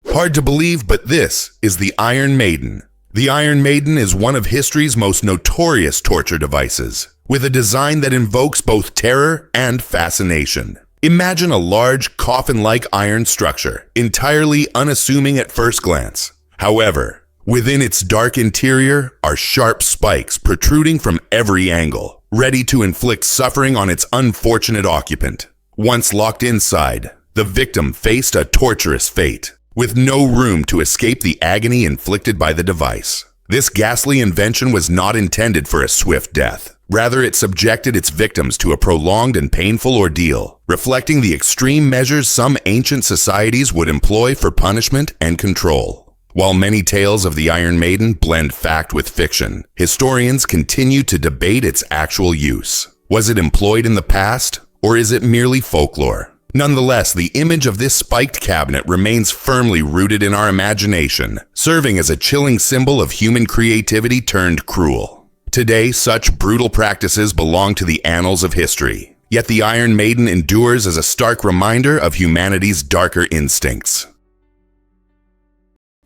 Hard to believe, but this is the Iron Maiden. The Iron Maiden is one of history's most notorious torture devices, with a design that invokes both terror and fascination. Imagine a large, coffin-like iron structure, entirely unassuming at first glance. However, within its dark interior are sharp spikes protruding from every angle, ready to inflict suffering on its unfortunate occupant. Once locked inside, the victim faced a torturous fate, with no room to escape the agony inflicted by the device. This ghastly invention was not intended for a swift death. Rather, it subjected its victims to a prolonged and painful ordeal, reflecting the extreme measures some ancient societies would employ for punishment and control. While many tales of the Iron Maiden blend fact with fiction, historians continue to debate its actual use. Was it employed in the past, or is it merely folklore? Nonetheless, the image of this spiked cabinet remains firmly rooted in our imagination, serving as a chilling symbol of human creativity turned cruel. Today, such brutal practices belong to the annals of history. Yet the Iron Maiden endures as a stark reminder of humanity's darker instincts.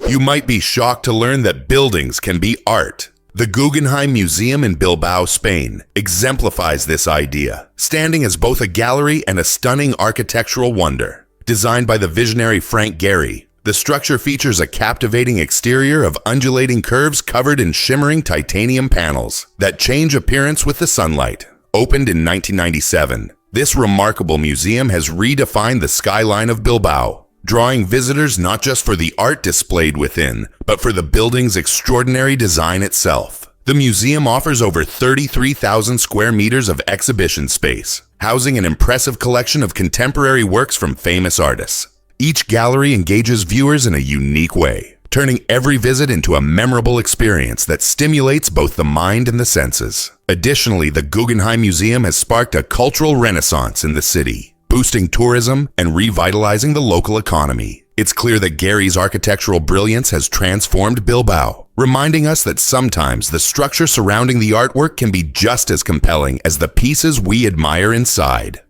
You might be shocked to learn that buildings can be art. The Guggenheim Museum in Bilbao, Spain, exemplifies this idea, standing as both a gallery and a stunning architectural wonder. Designed by the visionary Frank Gehry, the structure features a captivating exterior of undulating curves covered in shimmering titanium panels that change appearance with the sunlight. Opened in 1997, this remarkable museum has redefined the skyline of Bilbao, drawing visitors not just for the art displayed within, but for the building's extraordinary design itself. The museum offers over 33,000 square meters of exhibition space, housing an impressive collection of contemporary works from famous artists. Each gallery engages viewers in a unique way, turning every visit into a memorable experience that stimulates both the mind and the senses. Additionally, the Guggenheim Museum has sparked a cultural renaissance in the city, boosting tourism and revitalizing the local economy. It's clear that Gehry's architectural brilliance has transformed Bilbao, reminding us that sometimes the structure surrounding the artwork can be just as compelling as the pieces we admire inside.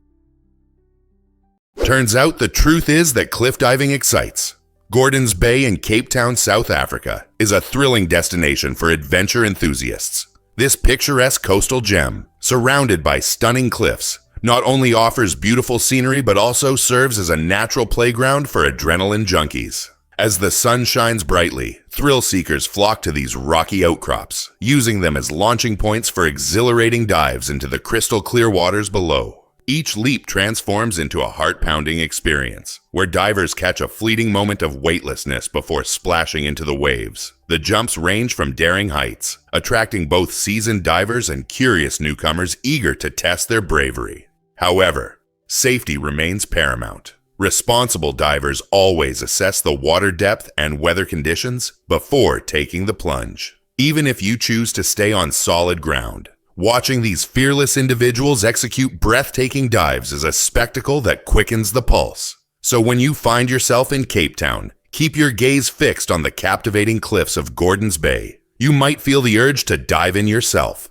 Turns out the truth is that cliff diving excites. Gordons Bay in Cape Town, South Africa, is a thrilling destination for adventure enthusiasts. This picturesque coastal gem, surrounded by stunning cliffs, not only offers beautiful scenery but also serves as a natural playground for adrenaline junkies. As the sun shines brightly, thrill seekers flock to these rocky outcrops, using them as launching points for exhilarating dives into the crystal clear waters below. Each leap transforms into a heart-pounding experience, where divers catch a fleeting moment of weightlessness before splashing into the waves. The jumps range from daring heights, attracting both seasoned divers and curious newcomers eager to test their bravery. However, safety remains paramount. Responsible divers always assess the water depth and weather conditions before taking the plunge. Even if you choose to stay on solid ground, watching these fearless individuals execute breathtaking dives is a spectacle that quickens the pulse. So when you find yourself in Cape Town, keep your gaze fixed on the captivating cliffs of Gordons Bay. You might feel the urge to dive in yourself.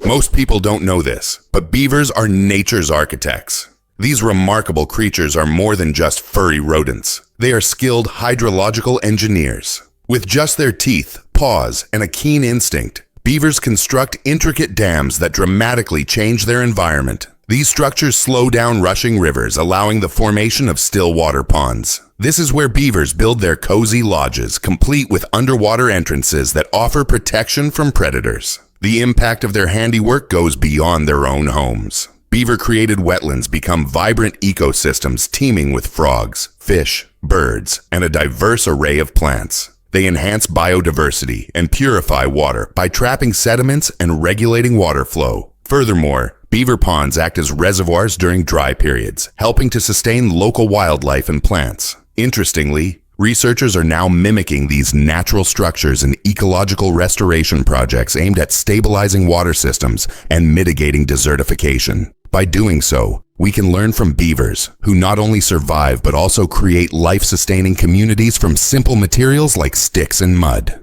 Most people don't know this, but beavers are nature's architects. These remarkable creatures are more than just furry rodents. They are skilled hydrological engineers. With just their teeth, paws, and a keen instinct, beavers construct intricate dams that dramatically change their environment. These structures slow down rushing rivers, allowing the formation of still water ponds. This is where beavers build their cozy lodges, complete with underwater entrances that offer protection from predators. The impact of their handiwork goes beyond their own homes. Beaver-created wetlands become vibrant ecosystems teeming with frogs, fish, birds, and a diverse array of plants. They enhance biodiversity and purify water by trapping sediments and regulating water flow. Furthermore, beaver ponds act as reservoirs during dry periods, helping to sustain local wildlife and plants. Interestingly, researchers are now mimicking these natural structures in ecological restoration projects aimed at stabilizing water systems and mitigating desertification. By doing so, we can learn from beavers, who not only survive but also create life-sustaining communities from simple materials like sticks and mud.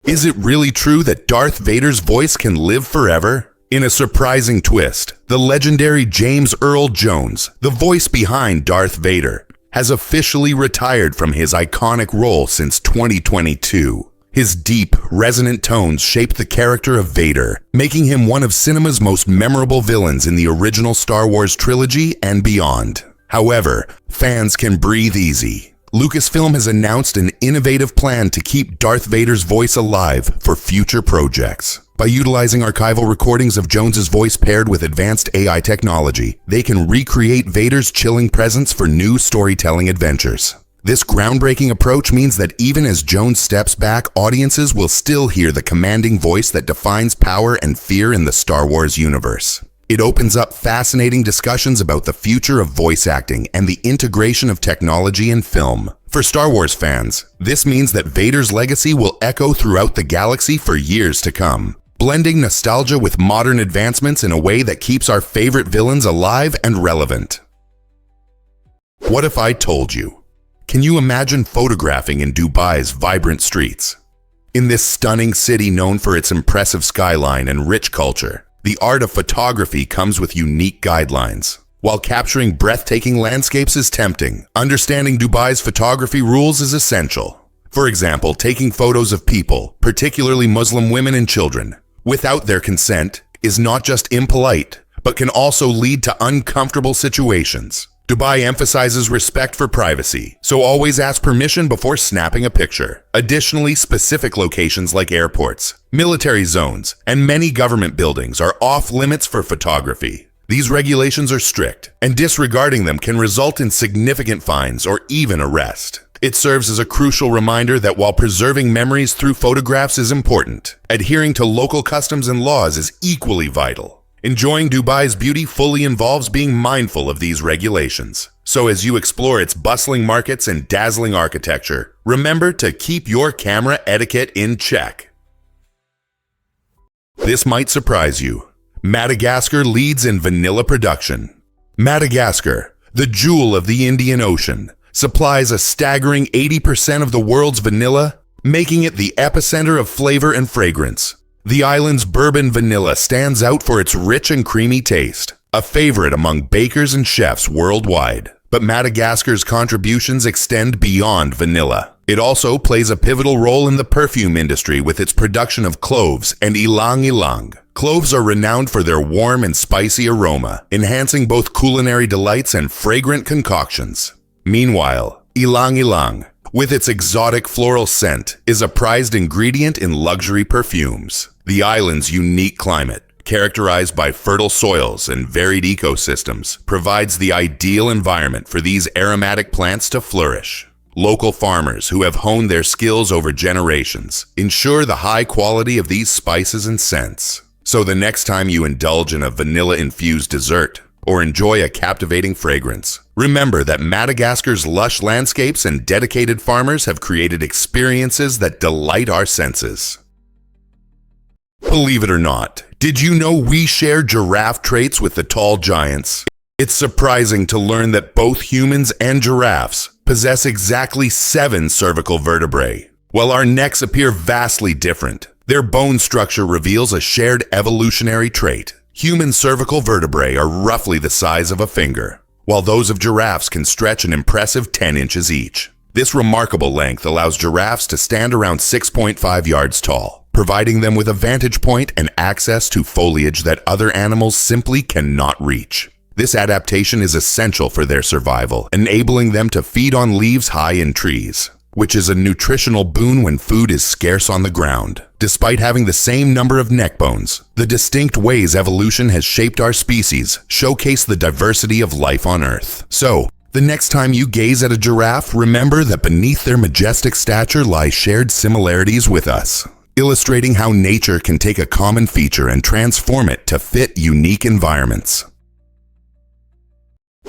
Is it really true that Darth Vader's voice can live forever? In a surprising twist, the legendary James Earl Jones, the voice behind Darth Vader, has officially retired from his iconic role since 2022. His deep, resonant tones shaped the character of Vader, making him one of cinema's most memorable villains in the original Star Wars trilogy and beyond. However, fans can breathe easy. Lucasfilm has announced an innovative plan to keep Darth Vader's voice alive for future projects. By utilizing archival recordings of Jones's voice paired with advanced AI technology, they can recreate Vader's chilling presence for new storytelling adventures. This groundbreaking approach means that even as Jones steps back, audiences will still hear the commanding voice that defines power and fear in the Star Wars universe. It opens up fascinating discussions about the future of voice acting and the integration of technology in film. For Star Wars fans, this means that Vader's legacy will echo throughout the galaxy for years to come, blending nostalgia with modern advancements in a way that keeps our favorite villains alive and relevant. What if I told you? Can you imagine photographing in Dubai's vibrant streets? In this stunning city known for its impressive skyline and rich culture, the art of photography comes with unique guidelines. While capturing breathtaking landscapes is tempting, understanding Dubai's photography rules is essential. For example, taking photos of people, particularly Muslim women and children, without their consent is not just impolite, but can also lead to uncomfortable situations. Dubai emphasizes respect for privacy, so always ask permission before snapping a picture. Additionally, specific locations like airports, military zones, and many government buildings are off limits for photography. These regulations are strict, and disregarding them can result in significant fines or even arrest. It serves as a crucial reminder that while preserving memories through photographs is important, adhering to local customs and laws is equally vital. Enjoying Dubai's beauty fully involves being mindful of these regulations. So as you explore its bustling markets and dazzling architecture, remember to keep your camera etiquette in check. This might surprise you. Madagascar leads in vanilla production. Madagascar, the jewel of the Indian Ocean, supplies a staggering 80% of the world's vanilla, making it the epicenter of flavor and fragrance. The island's bourbon vanilla stands out for its rich and creamy taste, a favorite among bakers and chefs worldwide. But Madagascar's contributions extend beyond vanilla. It also plays a pivotal role in the perfume industry with its production of cloves and ylang ylang. Cloves are renowned for their warm and spicy aroma, enhancing both culinary delights and fragrant concoctions. Meanwhile, ylang ylang, with its exotic floral scent, is a prized ingredient in luxury perfumes. The island's unique climate, characterized by fertile soils and varied ecosystems, provides the ideal environment for these aromatic plants to flourish. Local farmers who have honed their skills over generations ensure the high quality of these spices and scents. So the next time you indulge in a vanilla-infused dessert or enjoy a captivating fragrance, remember that Madagascar's lush landscapes and dedicated farmers have created experiences that delight our senses. Believe it or not, did you know we share giraffe traits with the tall giants? It's surprising to learn that both humans and giraffes possess exactly 7 cervical vertebrae. While our necks appear vastly different, their bone structure reveals a shared evolutionary trait. Human cervical vertebrae are roughly the size of a finger, while those of giraffes can stretch an impressive 10 inches each. This remarkable length allows giraffes to stand around 6.5 yards tall, providing them with a vantage point and access to foliage that other animals simply cannot reach. This adaptation is essential for their survival, enabling them to feed on leaves high in trees, which is a nutritional boon when food is scarce on the ground. Despite having the same number of neck bones, the distinct ways evolution has shaped our species showcase the diversity of life on Earth. So, the next time you gaze at a giraffe, remember that beneath their majestic stature lie shared similarities with us, illustrating how nature can take a common feature and transform it to fit unique environments.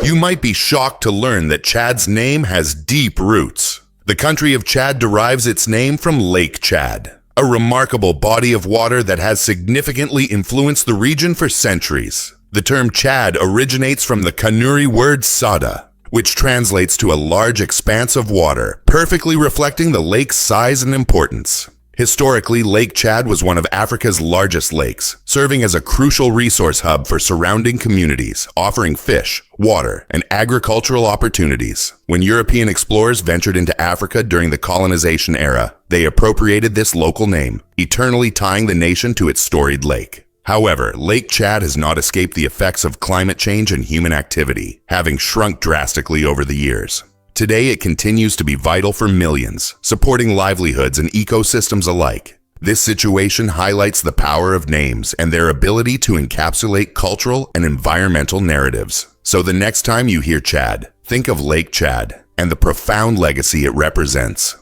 You might be shocked to learn that Chad's name has deep roots. The country of Chad derives its name from Lake Chad, a remarkable body of water that has significantly influenced the region for centuries. The term Chad originates from the Kanuri word sada, which translates to a large expanse of water, perfectly reflecting the lake's size and importance. Historically, Lake Chad was one of Africa's largest lakes, serving as a crucial resource hub for surrounding communities, offering fish, water, and agricultural opportunities. When European explorers ventured into Africa during the colonization era, they appropriated this local name, eternally tying the nation to its storied lake. However, Lake Chad has not escaped the effects of climate change and human activity, having shrunk drastically over the years. Today, it continues to be vital for millions, supporting livelihoods and ecosystems alike. This situation highlights the power of names and their ability to encapsulate cultural and environmental narratives. So the next time you hear Chad, think of Lake Chad and the profound legacy it represents.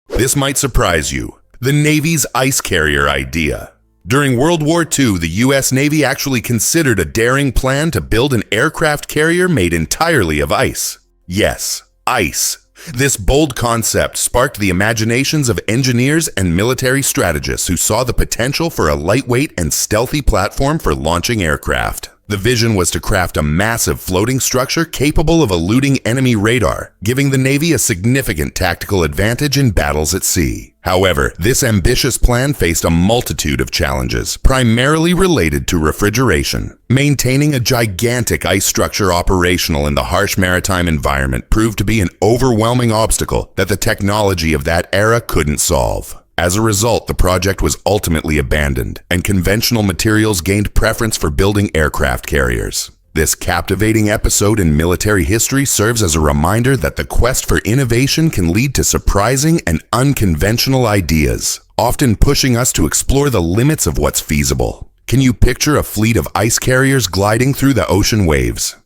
This might surprise you: the Navy's ice carrier idea. During World War II, the U.S. Navy actually considered a daring plan to build an aircraft carrier made entirely of ice. Yes, ice. This bold concept sparked the imaginations of engineers and military strategists who saw the potential for a lightweight and stealthy platform for launching aircraft. The vision was to craft a massive floating structure capable of eluding enemy radar, giving the Navy a significant tactical advantage in battles at sea. However, this ambitious plan faced a multitude of challenges, primarily related to refrigeration. Maintaining a gigantic ice structure operational in the harsh maritime environment proved to be an overwhelming obstacle that the technology of that era couldn't solve. As a result, the project was ultimately abandoned, and conventional materials gained preference for building aircraft carriers. This captivating episode in military history serves as a reminder that the quest for innovation can lead to surprising and unconventional ideas, often pushing us to explore the limits of what's feasible. Can you picture a fleet of ice carriers gliding through the ocean waves?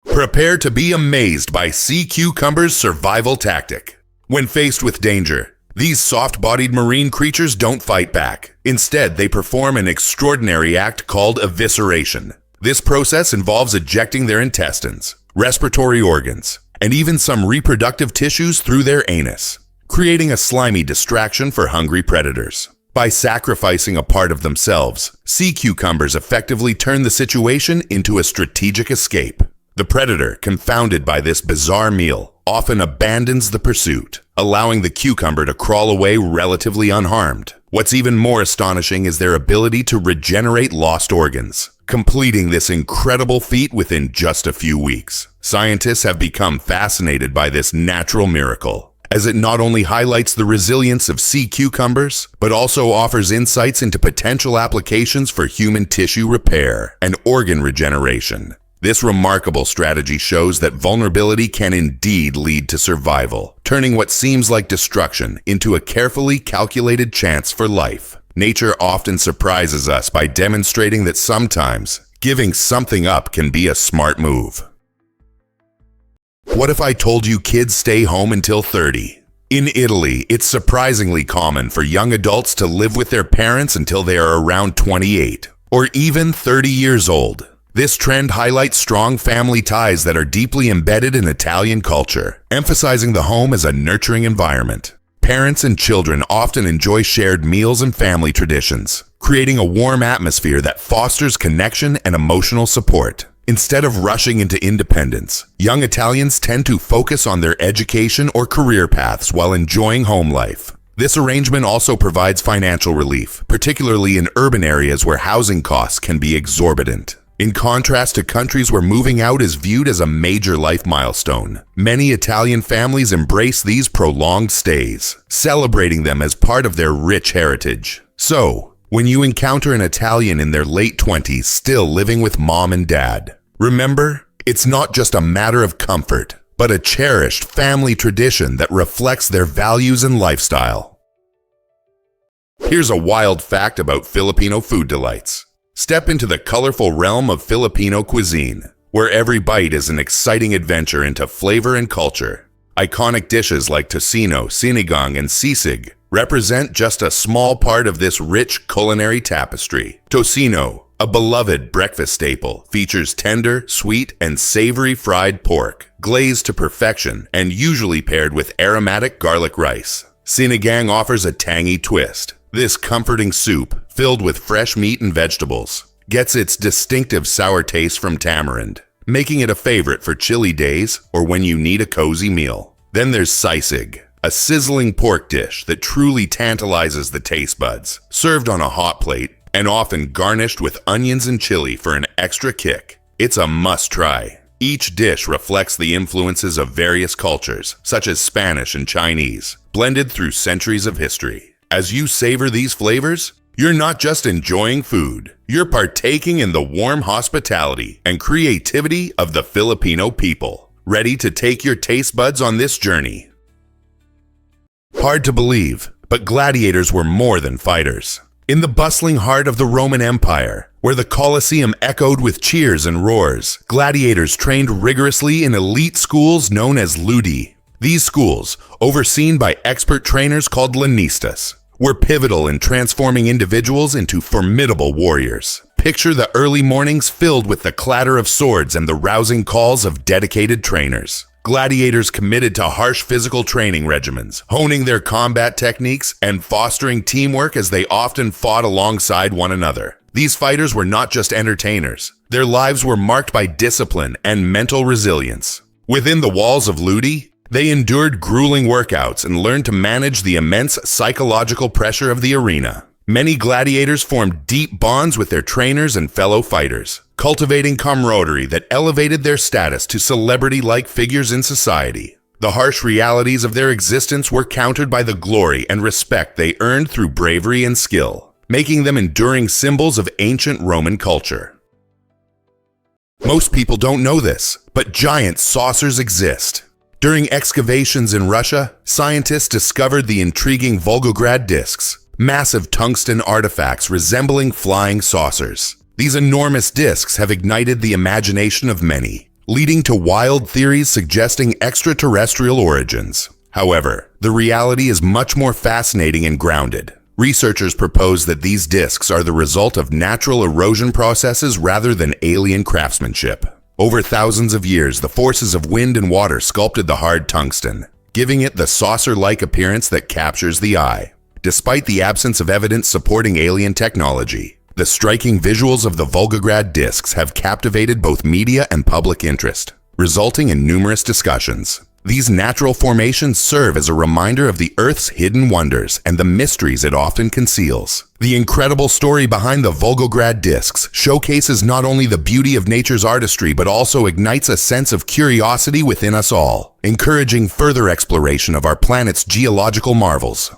Prepare to be amazed by sea cucumber's survival tactic. When faced with danger, these soft-bodied marine creatures don't fight back. Instead, they perform an extraordinary act called evisceration. This process involves ejecting their intestines, respiratory organs, and even some reproductive tissues through their anus, creating a slimy distraction for hungry predators. By sacrificing a part of themselves, sea cucumbers effectively turn the situation into a strategic escape. The predator, confounded by this bizarre meal, often abandons the pursuit, allowing the cucumber to crawl away relatively unharmed. What's even more astonishing is their ability to regenerate lost organs, completing this incredible feat within just a few weeks. Scientists have become fascinated by this natural miracle, as it not only highlights the resilience of sea cucumbers, but also offers insights into potential applications for human tissue repair and organ regeneration. This remarkable strategy shows that vulnerability can indeed lead to survival, turning what seems like destruction into a carefully calculated chance for life. Nature often surprises us by demonstrating that sometimes giving something up can be a smart move. What if I told you kids stay home until 30? In Italy, it's surprisingly common for young adults to live with their parents until they are around 28, or even 30 years old. This trend highlights strong family ties that are deeply embedded in Italian culture, emphasizing the home as a nurturing environment. Parents and children often enjoy shared meals and family traditions, creating a warm atmosphere that fosters connection and emotional support. Instead of rushing into independence, young Italians tend to focus on their education or career paths while enjoying home life. This arrangement also provides financial relief, particularly in urban areas where housing costs can be exorbitant. In contrast to countries where moving out is viewed as a major life milestone, many Italian families embrace these prolonged stays, celebrating them as part of their rich heritage. So, when you encounter an Italian in their late 20s still living with mom and dad, remember, it's not just a matter of comfort, but a cherished family tradition that reflects their values and lifestyle. Here's a wild fact about Filipino food delights. Step into the colorful realm of Filipino cuisine, where every bite is an exciting adventure into flavor and culture. Iconic dishes like tocino, sinigang, and sisig represent just a small part of this rich culinary tapestry. Tocino, a beloved breakfast staple, features tender, sweet, and savory fried pork, glazed to perfection and usually paired with aromatic garlic rice. Sinigang offers a tangy twist. This comforting soup, filled with fresh meat and vegetables, gets its distinctive sour taste from tamarind, making it a favorite for chilly days or when you need a cozy meal. Then there's sisig, a sizzling pork dish that truly tantalizes the taste buds, served on a hot plate and often garnished with onions and chili for an extra kick. It's a must-try. Each dish reflects the influences of various cultures, such as Spanish and Chinese, blended through centuries of history. As you savor these flavors, you're not just enjoying food, you're partaking in the warm hospitality and creativity of the Filipino people, ready to take your taste buds on this journey. Hard to believe, but gladiators were more than fighters. In the bustling heart of the Roman Empire, where the Colosseum echoed with cheers and roars, gladiators trained rigorously in elite schools known as ludi. These schools, overseen by expert trainers called lanistas, were pivotal in transforming individuals into formidable warriors. Picture the early mornings filled with the clatter of swords and the rousing calls of dedicated trainers. Gladiators committed to harsh physical training regimens, honing their combat techniques and fostering teamwork as they often fought alongside one another. These fighters were not just entertainers. Their lives were marked by discipline and mental resilience. Within the walls of Ludi, they endured grueling workouts and learned to manage the immense psychological pressure of the arena. Many gladiators formed deep bonds with their trainers and fellow fighters, cultivating camaraderie that elevated their status to celebrity-like figures in society. The harsh realities of their existence were countered by the glory and respect they earned through bravery and skill, making them enduring symbols of ancient Roman culture. Most people don't know this, but giant saucers exist. During excavations in Russia, scientists discovered the intriguing Volgograd discs, massive tungsten artifacts resembling flying saucers. These enormous discs have ignited the imagination of many, leading to wild theories suggesting extraterrestrial origins. However, the reality is much more fascinating and grounded. Researchers propose that these discs are the result of natural erosion processes rather than alien craftsmanship. Over thousands of years, the forces of wind and water sculpted the hard tungsten, giving it the saucer-like appearance that captures the eye. Despite the absence of evidence supporting alien technology, the striking visuals of the Volgograd discs have captivated both media and public interest, resulting in numerous discussions. These natural formations serve as a reminder of the Earth's hidden wonders and the mysteries it often conceals. The incredible story behind the Volgograd discs showcases not only the beauty of nature's artistry but also ignites a sense of curiosity within us all, encouraging further exploration of our planet's geological marvels.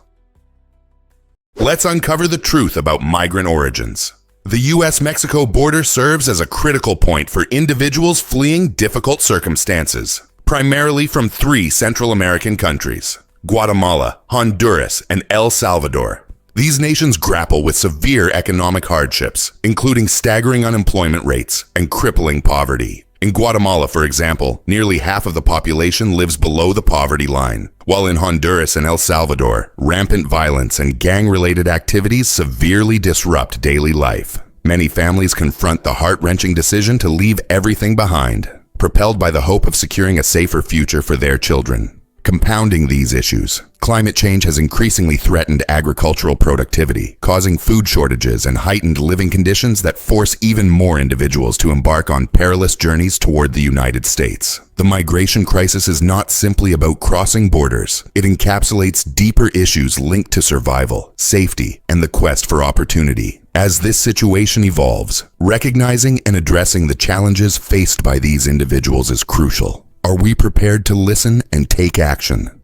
Let's uncover the truth about migrant origins. The US-Mexico border serves as a critical point for individuals fleeing difficult circumstances, primarily from 3 Central American countries: Guatemala, Honduras, and El Salvador. These nations grapple with severe economic hardships, including staggering unemployment rates and crippling poverty. In Guatemala, for example, nearly half of the population lives below the poverty line, while in Honduras and El Salvador, rampant violence and gang-related activities severely disrupt daily life. Many families confront the heart-wrenching decision to leave everything behind, propelled by the hope of securing a safer future for their children. Compounding these issues, climate change has increasingly threatened agricultural productivity, causing food shortages and heightened living conditions that force even more individuals to embark on perilous journeys toward the United States. The migration crisis is not simply about crossing borders. It encapsulates deeper issues linked to survival, safety, and the quest for opportunity. As this situation evolves, recognizing and addressing the challenges faced by these individuals is crucial. Are we prepared to listen and take action?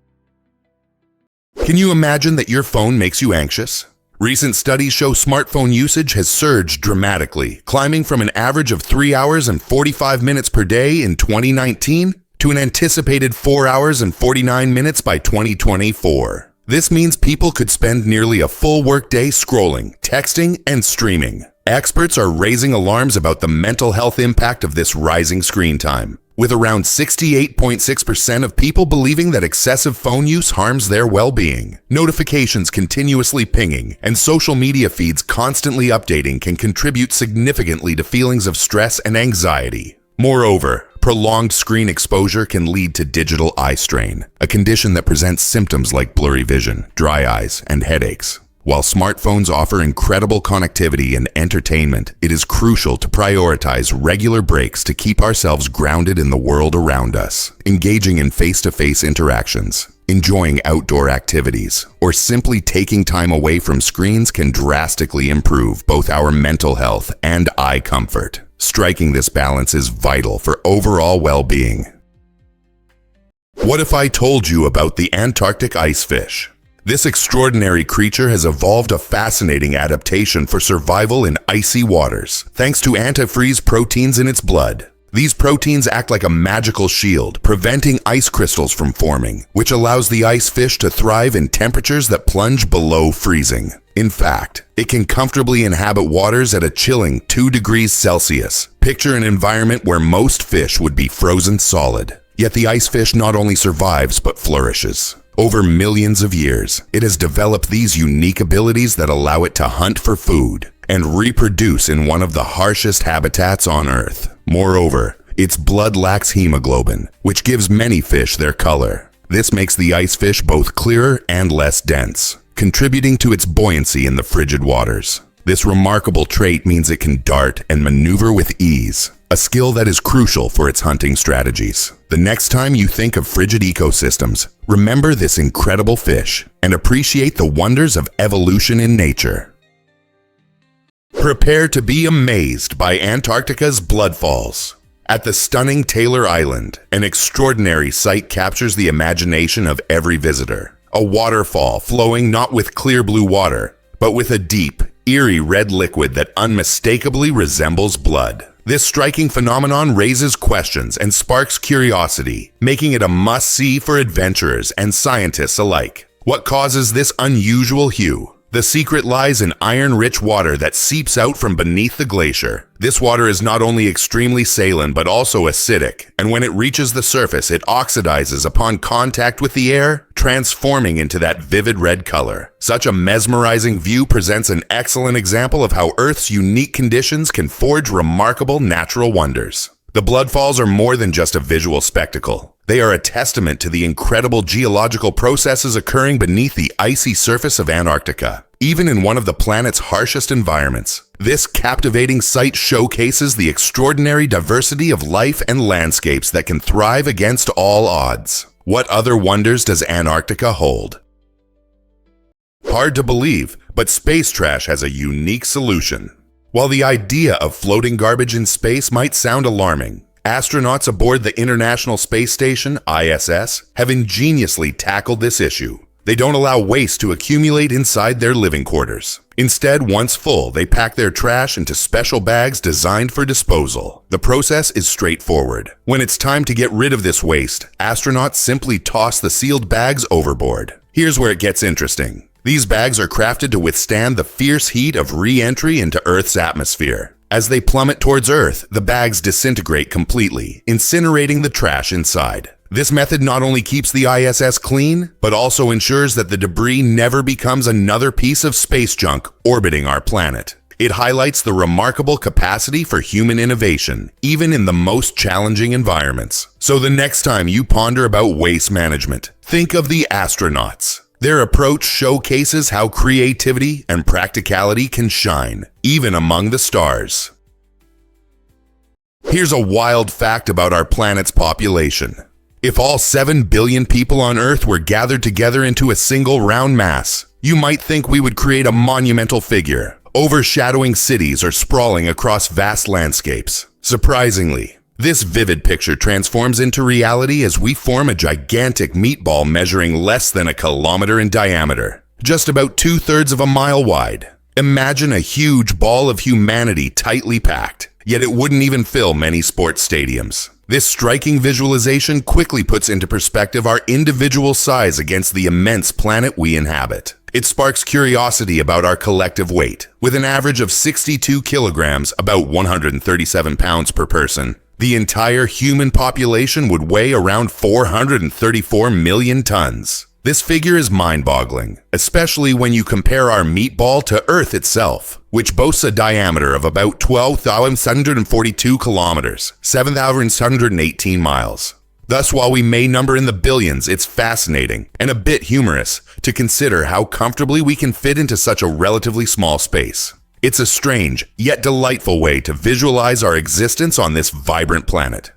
Can you imagine that your phone makes you anxious? Recent studies show smartphone usage has surged dramatically, climbing from an average of 3 hours and 45 minutes per day in 2019 to an anticipated 4 hours and 49 minutes by 2024. This means people could spend nearly a full workday scrolling, texting, and streaming. Experts are raising alarms about the mental health impact of this rising screen time, with around 68.6% of people believing that excessive phone use harms their well-being. Notifications continuously pinging and social media feeds constantly updating can contribute significantly to feelings of stress and anxiety. Moreover, Prolonged screen exposure can lead to digital eye strain, a condition that presents symptoms like blurry vision, dry eyes, and headaches. While smartphones offer incredible connectivity and entertainment, it is crucial to prioritize regular breaks to keep ourselves grounded in the world around us. Engaging in face-to-face interactions, enjoying outdoor activities, or simply taking time away from screens can drastically improve both our mental health and eye comfort. Striking this balance is vital for overall well-being. What if I told you about the Antarctic icefish? This extraordinary creature has evolved a fascinating adaptation for survival in icy waters, thanks to antifreeze proteins in its blood. These proteins act like a magical shield, preventing ice crystals from forming, which allows the ice fish to thrive in temperatures that plunge below freezing. In fact, it can comfortably inhabit waters at a chilling 2 degrees Celsius. Picture an environment where most fish would be frozen solid. Yet the ice fish not only survives but flourishes. Over millions of years, it has developed these unique abilities that allow it to hunt for food and reproduce in one of the harshest habitats on Earth. Moreover, its blood lacks hemoglobin, which gives many fish their color. This makes the ice fish both clearer and less dense, contributing to its buoyancy in the frigid waters. This remarkable trait means it can dart and maneuver with ease, a skill that is crucial for its hunting strategies. The next time you think of frigid ecosystems, remember this incredible fish and appreciate the wonders of evolution in nature. Prepare to be amazed by Antarctica's bloodfalls. At the stunning Taylor Island, an extraordinary sight captures the imagination of every visitor. A waterfall flowing not with clear blue water, but with a deep, eerie red liquid that unmistakably resembles blood. This striking phenomenon raises questions and sparks curiosity, making it a must-see for adventurers and scientists alike. What causes this unusual hue? The secret lies in iron-rich water that seeps out from beneath the glacier. This water is not only extremely saline but also acidic, and when it reaches the surface, it oxidizes upon contact with the air, transforming into that vivid red color. Such a mesmerizing view presents an excellent example of how Earth's unique conditions can forge remarkable natural wonders. The bloodfalls are more than just a visual spectacle. They are a testament to the incredible geological processes occurring beneath the icy surface of Antarctica. Even in one of the planet's harshest environments, this captivating sight showcases the extraordinary diversity of life and landscapes that can thrive against all odds. What other wonders does Antarctica hold? Hard to believe, but space trash has a unique solution. While the idea of floating garbage in space might sound alarming, astronauts aboard the International Space Station, ISS, have ingeniously tackled this issue. They don't allow waste to accumulate inside their living quarters. Instead, once full, they pack their trash into special bags designed for disposal. The process is straightforward. When it's time to get rid of this waste, astronauts simply toss the sealed bags overboard. Here's where it gets interesting. These bags are crafted to withstand the fierce heat of re-entry into Earth's atmosphere. As they plummet towards Earth, the bags disintegrate completely, incinerating the trash inside. This method not only keeps the ISS clean, but also ensures that the debris never becomes another piece of space junk orbiting our planet. It highlights the remarkable capacity for human innovation, even in the most challenging environments. So the next time you ponder about waste management, think of the astronauts. Their approach showcases how creativity and practicality can shine, even among the stars. Here's a wild fact about our planet's population. If all 7 billion people on Earth were gathered together into a single round mass, you might think we would create a monumental figure, overshadowing cities or sprawling across vast landscapes. Surprisingly, this vivid picture transforms into reality as we form a gigantic meatball measuring less than a kilometer in diameter, just about 2/3 of a mile wide. Imagine a huge ball of humanity tightly packed, yet it wouldn't even fill many sports stadiums. This striking visualization quickly puts into perspective our individual size against the immense planet we inhabit. It sparks curiosity about our collective weight. With an average of 62 kilograms, about 137 pounds per person, the entire human population would weigh around 434 million tons. This figure is mind-boggling, especially when you compare our meatball to Earth itself, which boasts a diameter of about 12,742 kilometers, 7,718 miles. Thus, while we may number in the billions, it's fascinating and a bit humorous to consider how comfortably we can fit into such a relatively small space. It's a strange, yet delightful way to visualize our existence on this vibrant planet.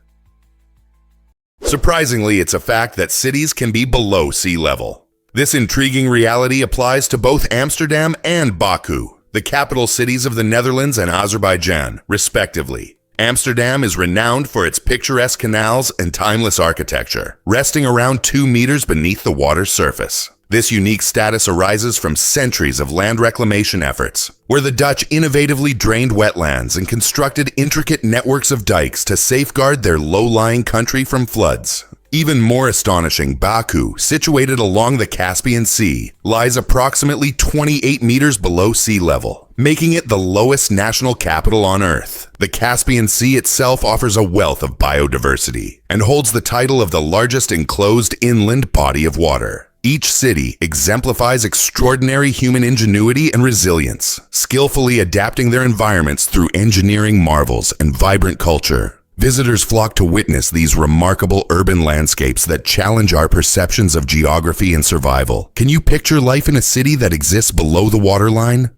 Surprisingly, it's a fact that cities can be below sea level. This intriguing reality applies to both Amsterdam and Baku, the capital cities of the Netherlands and Azerbaijan, respectively. Amsterdam is renowned for its picturesque canals and timeless architecture, resting around 2 meters beneath the water's surface. This unique status arises from centuries of land reclamation efforts, where the Dutch innovatively drained wetlands and constructed intricate networks of dikes to safeguard their low-lying country from floods. Even more astonishing, Baku, situated along the Caspian Sea, lies approximately 28 meters below sea level, making it the lowest national capital on Earth. The Caspian Sea itself offers a wealth of biodiversity and holds the title of the largest enclosed inland body of water. Each city exemplifies extraordinary human ingenuity and resilience, skillfully adapting their environments through engineering marvels and vibrant culture. Visitors flock to witness these remarkable urban landscapes that challenge our perceptions of geography and survival. Can you picture life in a city that exists below the waterline?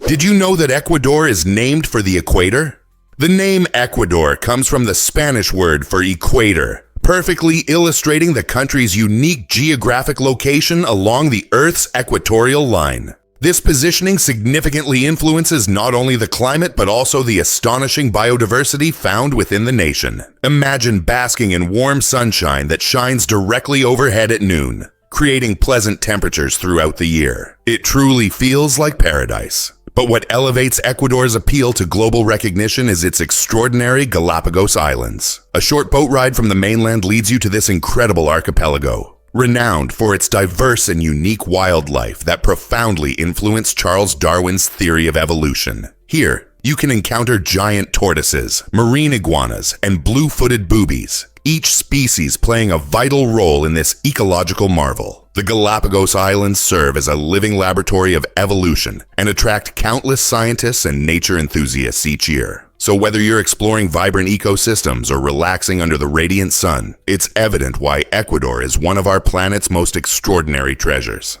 Did you know that Ecuador is named for the equator? The name Ecuador comes from the Spanish word for equator, perfectly illustrating the country's unique geographic location along the Earth's equatorial line. This positioning significantly influences not only the climate but also the astonishing biodiversity found within the nation. Imagine basking in warm sunshine that shines directly overhead at noon, creating pleasant temperatures throughout the year. It truly feels like paradise. But what elevates Ecuador's appeal to global recognition is its extraordinary Galapagos Islands. A short boat ride from the mainland leads you to this incredible archipelago, renowned for its diverse and unique wildlife that profoundly influenced Charles Darwin's theory of evolution. Here, you can encounter giant tortoises, marine iguanas, and blue-footed boobies, each species playing a vital role in this ecological marvel. The Galapagos Islands serve as a living laboratory of evolution and attract countless scientists and nature enthusiasts each year. So whether you're exploring vibrant ecosystems or relaxing under the radiant sun, it's evident why Ecuador is one of our planet's most extraordinary treasures.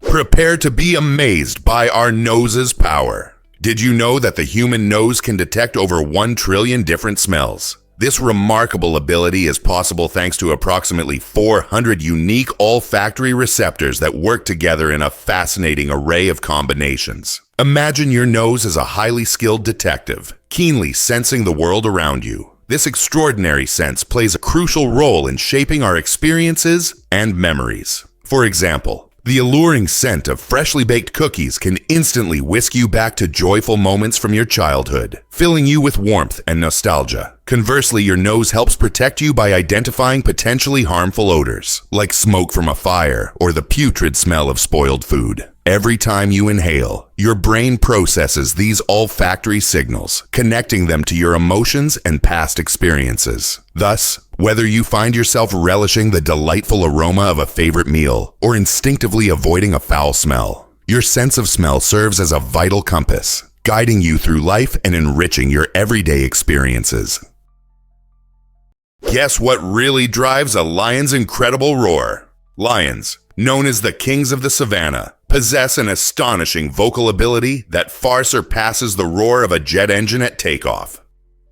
Prepare to be amazed by our nose's power. Did you know that the human nose can detect over 1 trillion different smells? This remarkable ability is possible thanks to approximately 400 unique olfactory receptors that work together in a fascinating array of combinations. Imagine your nose as a highly skilled detective, keenly sensing the world around you. This extraordinary sense plays a crucial role in shaping our experiences and memories. For example, the alluring scent of freshly baked cookies can instantly whisk you back to joyful moments from your childhood, filling you with warmth and nostalgia. Conversely, your nose helps protect you by identifying potentially harmful odors, like smoke from a fire or the putrid smell of spoiled food. Every time you inhale, your brain processes these olfactory signals, connecting them to your emotions and past experiences. Thus, whether you find yourself relishing the delightful aroma of a favorite meal or instinctively avoiding a foul smell, your sense of smell serves as a vital compass, guiding you through life and enriching your everyday experiences. Guess what really drives a lion's incredible roar? Lions, known as the kings of the savannah, possess an astonishing vocal ability that far surpasses the roar of a jet engine at takeoff.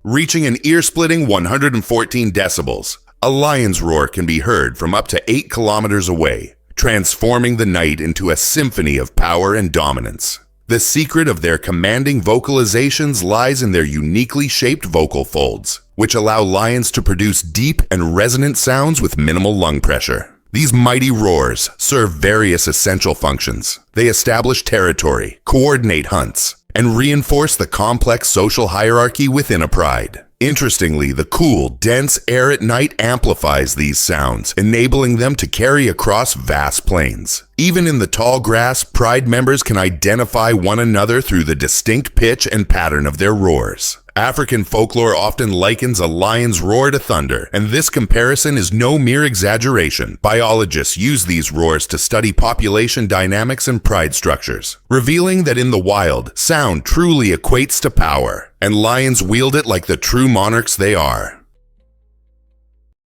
Reaching an ear-splitting 114 decibels, a lion's roar can be heard from up to 8 kilometers away, transforming the night into a symphony of power and dominance. The secret of their commanding vocalizations lies in their uniquely shaped vocal folds, which allow lions to produce deep and resonant sounds with minimal lung pressure. These mighty roars serve various essential functions. They establish territory, coordinate hunts, and reinforce the complex social hierarchy within a pride. Interestingly, the cool, dense air at night amplifies these sounds, enabling them to carry across vast plains. Even in the tall grass, pride members can identify one another through the distinct pitch and pattern of their roars. African folklore often likens a lion's roar to thunder, and this comparison is no mere exaggeration. Biologists use these roars to study population dynamics and pride structures, revealing that in the wild, sound truly equates to power, and lions wield it like the true monarchs they are.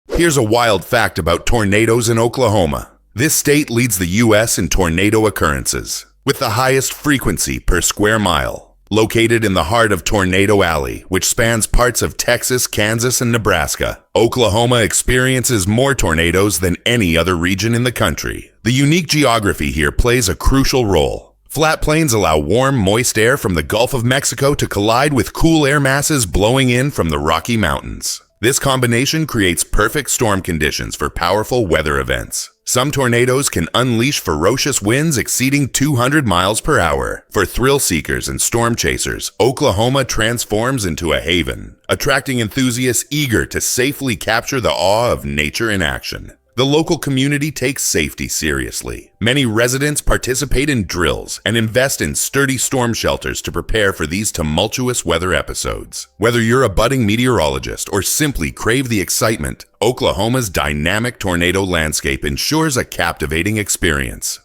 Here's a wild fact about tornadoes in Oklahoma. This state leads the U.S. in tornado occurrences, with the highest frequency per square mile. Located in the heart of Tornado Alley, which spans parts of Texas, Kansas, and Nebraska, Oklahoma experiences more tornadoes than any other region in the country. The unique geography here plays a crucial role. Flat plains allow warm, moist air from the Gulf of Mexico to collide with cool air masses blowing in from the Rocky Mountains. This combination creates perfect storm conditions for powerful weather events. Some tornadoes can unleash ferocious winds exceeding 200 miles per hour. For thrill seekers and storm chasers, Oklahoma transforms into a haven, attracting enthusiasts eager to safely capture the awe of nature in action. The local community takes safety seriously. Many residents participate in drills and invest in sturdy storm shelters to prepare for these tumultuous weather episodes. Whether you're a budding meteorologist or simply crave the excitement, Oklahoma's dynamic tornado landscape ensures a captivating experience.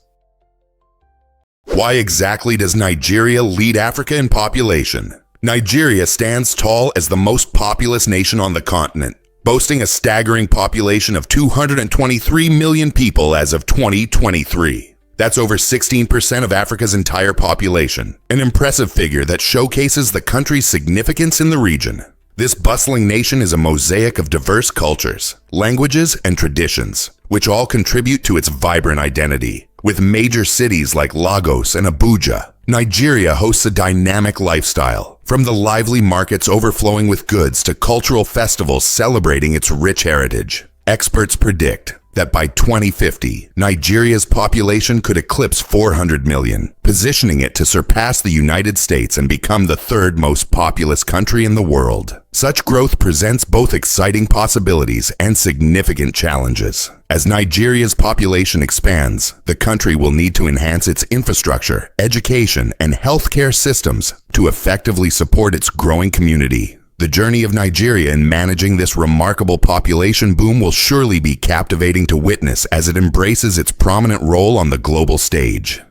Why exactly does Nigeria lead Africa in population? Nigeria stands tall as the most populous nation on the continent, boasting a staggering population of 223 million people as of 2023. That's over 16% of Africa's entire population, an impressive figure that showcases the country's significance in the region. This bustling nation is a mosaic of diverse cultures, languages, and traditions, which all contribute to its vibrant identity. With major cities like Lagos and Abuja, Nigeria hosts a dynamic lifestyle, from the lively markets overflowing with goods to cultural festivals celebrating its rich heritage. Experts predict that by 2050, Nigeria's population could eclipse 400 million, positioning it to surpass the United States and become the third most populous country in the world. Such growth presents both exciting possibilities and significant challenges. As Nigeria's population expands, the country will need to enhance its infrastructure, education, and healthcare systems to effectively support its growing community. The journey of Nigeria in managing this remarkable population boom will surely be captivating to witness as it embraces its prominent role on the global stage.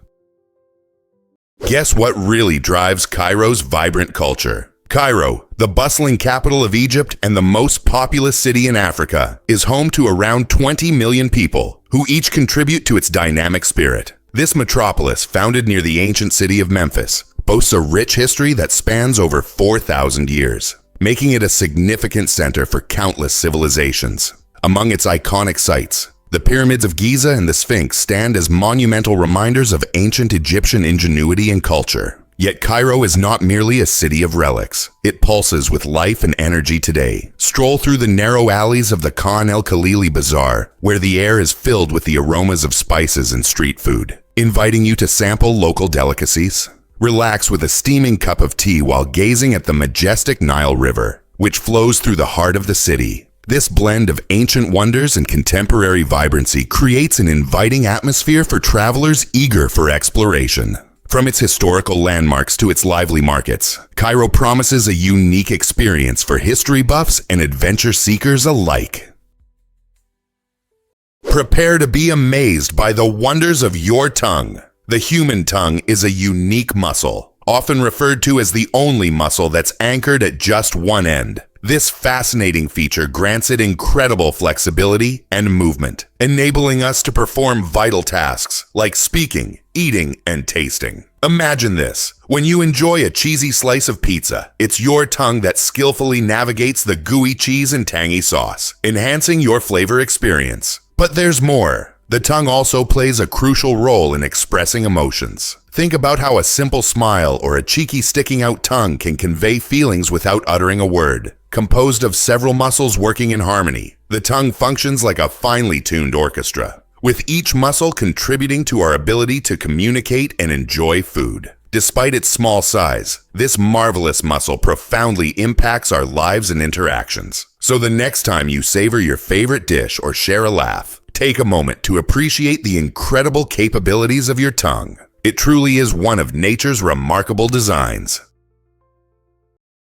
Guess what really drives Cairo's vibrant culture? Cairo, the bustling capital of Egypt and the most populous city in Africa, is home to around 20 million people, who each contribute to its dynamic spirit. This metropolis, founded near the ancient city of Memphis, boasts a rich history that spans over 4,000 years. Making it a significant center for countless civilizations. Among its iconic sites, the pyramids of Giza and the Sphinx stand as monumental reminders of ancient Egyptian ingenuity and culture. Yet Cairo is not merely a city of relics. It pulses with life and energy today. Stroll through the narrow alleys of the Khan el-Khalili Bazaar, where the air is filled with the aromas of spices and street food, inviting you to sample local delicacies. Relax with a steaming cup of tea while gazing at the majestic Nile River, which flows through the heart of the city. This blend of ancient wonders and contemporary vibrancy creates an inviting atmosphere for travelers eager for exploration. From its historical landmarks to its lively markets, Cairo promises a unique experience for history buffs and adventure seekers alike. Prepare to be amazed by the wonders of your tongue. The human tongue is a unique muscle, often referred to as the only muscle that's anchored at just one end. This fascinating feature grants it incredible flexibility and movement, enabling us to perform vital tasks like speaking, eating, and tasting. Imagine this. When you enjoy a cheesy slice of pizza, it's your tongue that skillfully navigates the gooey cheese and tangy sauce, enhancing your flavor experience. But there's more. The tongue also plays a crucial role in expressing emotions. Think about how a simple smile or a cheeky sticking out tongue can convey feelings without uttering a word. Composed of several muscles working in harmony, the tongue functions like a finely tuned orchestra, with each muscle contributing to our ability to communicate and enjoy food. Despite its small size, this marvelous muscle profoundly impacts our lives and interactions. So the next time you savor your favorite dish or share a laugh, take a moment to appreciate the incredible capabilities of your tongue. It truly is one of nature's remarkable designs.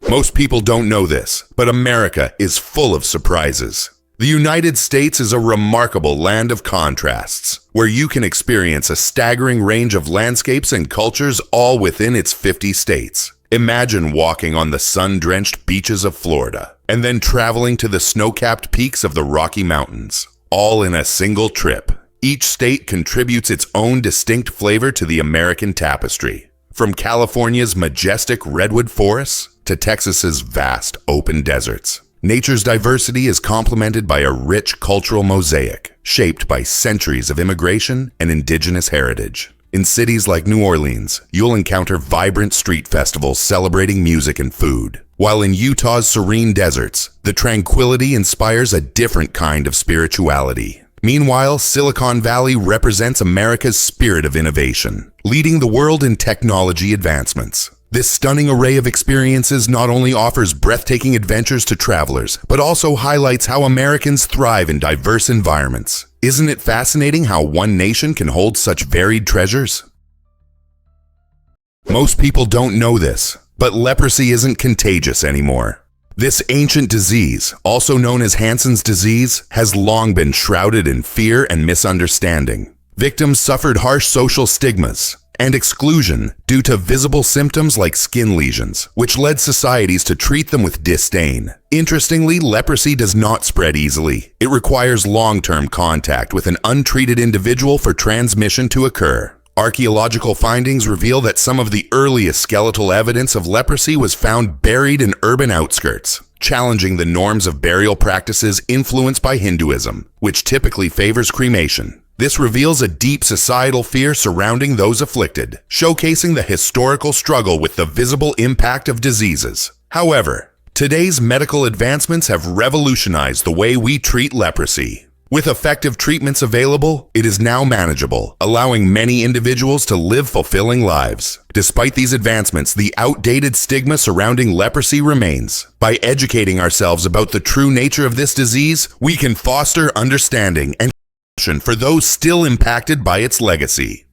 Most people don't know this, but America is full of surprises. The United States is a remarkable land of contrasts, where you can experience a staggering range of landscapes and cultures all within its 50 states. Imagine walking on the sun-drenched beaches of Florida, and then traveling to the snow-capped peaks of the Rocky Mountains, all in a single trip. Each state contributes its own distinct flavor to the American tapestry. From California's majestic redwood forests to Texas's vast open deserts, nature's diversity is complemented by a rich cultural mosaic shaped by centuries of immigration and indigenous heritage. In cities like New Orleans, you'll encounter vibrant street festivals celebrating music and food, while in Utah's serene deserts, the tranquility inspires a different kind of spirituality. Meanwhile, Silicon Valley represents America's spirit of innovation, leading the world in technology advancements. This stunning array of experiences not only offers breathtaking adventures to travelers, but also highlights how Americans thrive in diverse environments. Isn't it fascinating how one nation can hold such varied treasures? Most people don't know this, but leprosy isn't contagious anymore. This ancient disease, also known as Hansen's disease, has long been shrouded in fear and misunderstanding. Victims suffered harsh social stigmas and exclusion due to visible symptoms like skin lesions, which led societies to treat them with disdain. Interestingly, leprosy does not spread easily. It requires long-term contact with an untreated individual for transmission to occur. Archaeological findings reveal that some of the earliest skeletal evidence of leprosy was found buried in urban outskirts, challenging the norms of burial practices influenced by Hinduism, which typically favors cremation. This reveals a deep societal fear surrounding those afflicted, showcasing the historical struggle with the visible impact of diseases. However, today's medical advancements have revolutionized the way we treat leprosy. With effective treatments available, it is now manageable, allowing many individuals to live fulfilling lives. Despite these advancements, the outdated stigma surrounding leprosy remains. By educating ourselves about the true nature of this disease, we can foster understanding and compassion for those still impacted by its legacy.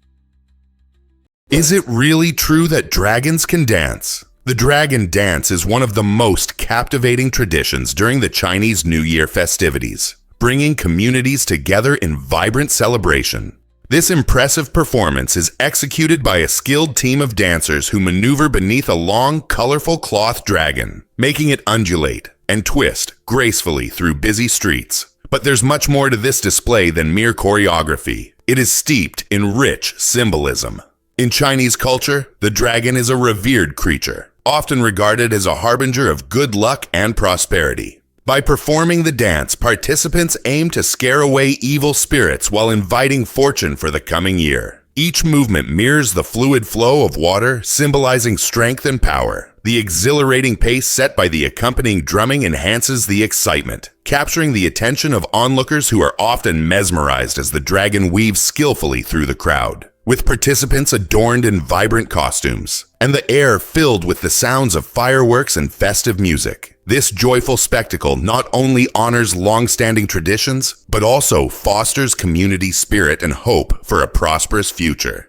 Is it really true that dragons can dance? The dragon dance is one of the most captivating traditions during the Chinese New Year festivities, bringing communities together in vibrant celebration. This impressive performance is executed by a skilled team of dancers who maneuver beneath a long, colorful cloth dragon, making it undulate and twist gracefully through busy streets. But there's much more to this display than mere choreography. It is steeped in rich symbolism. In Chinese culture, the dragon is a revered creature, often regarded as a harbinger of good luck and prosperity. By performing the dance, participants aim to scare away evil spirits while inviting fortune for the coming year. Each movement mirrors the fluid flow of water, symbolizing strength and power. The exhilarating pace set by the accompanying drumming enhances the excitement, capturing the attention of onlookers who are often mesmerized as the dragon weaves skillfully through the crowd. With participants adorned in vibrant costumes, and the air filled with the sounds of fireworks and festive music. This joyful spectacle not only honors long-standing traditions, but also fosters community spirit and hope for a prosperous future.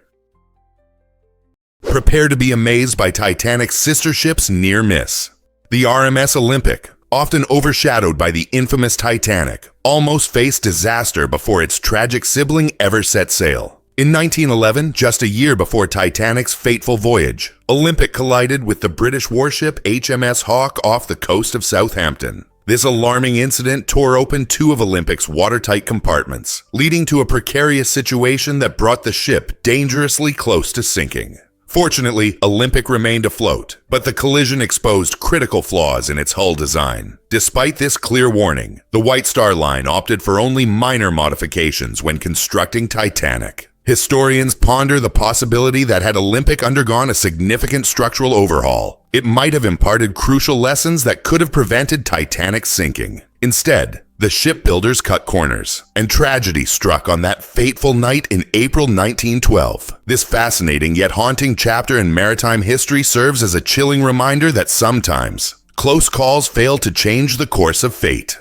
Prepare to be amazed by Titanic's sister ship's near miss. The RMS Olympic, often overshadowed by the infamous Titanic, almost faced disaster before its tragic sibling ever set sail. In 1911, just a year before Titanic's fateful voyage, Olympic collided with the British warship HMS Hawke off the coast of Southampton. This alarming incident tore open two of Olympic's watertight compartments, leading to a precarious situation that brought the ship dangerously close to sinking. Fortunately, Olympic remained afloat, but the collision exposed critical flaws in its hull design. Despite this clear warning, the White Star Line opted for only minor modifications when constructing Titanic. Historians ponder the possibility that had Olympic undergone a significant structural overhaul, it might have imparted crucial lessons that could have prevented Titanic's sinking. Instead, the shipbuilders cut corners, and tragedy struck on that fateful night in April 1912. This fascinating yet haunting chapter in maritime history serves as a chilling reminder that sometimes close calls fail to change the course of fate.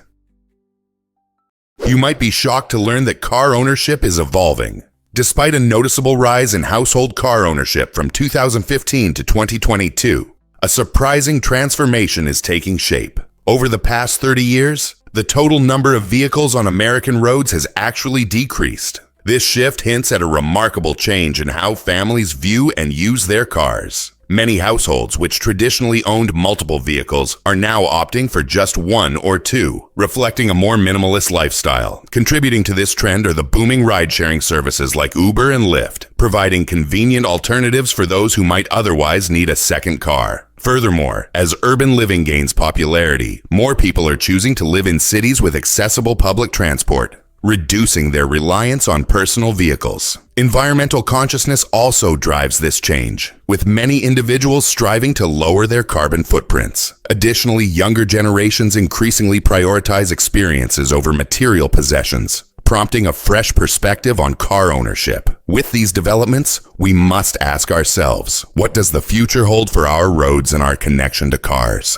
You might be shocked to learn that car ownership is evolving. Despite a noticeable rise in household car ownership from 2015 to 2022, A surprising transformation is taking shape. Over the past 30 years, the total number of vehicles on American roads has actually decreased. This shift hints at a remarkable change in how families view and use their cars. Many households, which traditionally owned multiple vehicles, are now opting for just one or two, reflecting a more minimalist lifestyle. Contributing to this trend are the booming ride-sharing services like Uber and Lyft, providing convenient alternatives for those who might otherwise need a second car. Furthermore, as urban living gains popularity, more people are choosing to live in cities with accessible public transport, reducing their reliance on personal vehicles. Environmental consciousness also drives this change, with many individuals striving to lower their carbon footprints. Additionally, younger generations increasingly prioritize experiences over material possessions, prompting a fresh perspective on car ownership. With these developments, we must ask ourselves, what does the future hold for our roads and our connection to cars?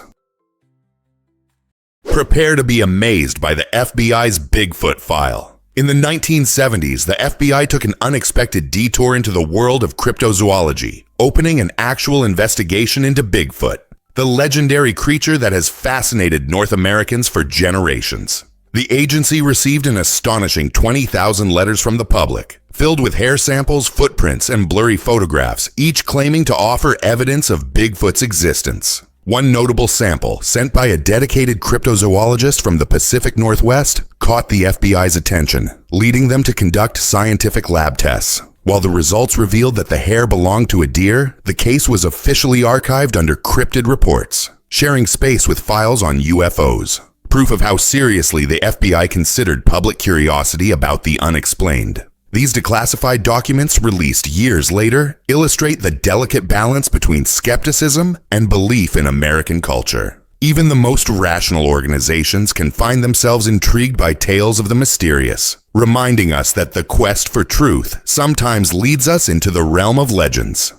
Prepare to be amazed by the FBI's Bigfoot file. In the 1970s, the FBI took an unexpected detour into the world of cryptozoology, opening an actual investigation into Bigfoot, the legendary creature that has fascinated North Americans for generations. The agency received an astonishing 20,000 letters from the public, filled with hair samples, footprints, and blurry photographs, each claiming to offer evidence of Bigfoot's existence. One notable sample, sent by a dedicated cryptozoologist from the Pacific Northwest, caught the FBI's attention, leading them to conduct scientific lab tests. While the results revealed that the hair belonged to a deer, the case was officially archived under cryptid reports, sharing space with files on UFOs. Proof of how seriously the FBI considered public curiosity about the unexplained. These declassified documents, released years later, illustrate the delicate balance between skepticism and belief in American culture. Even the most rational organizations can find themselves intrigued by tales of the mysterious, reminding us that the quest for truth sometimes leads us into the realm of legends.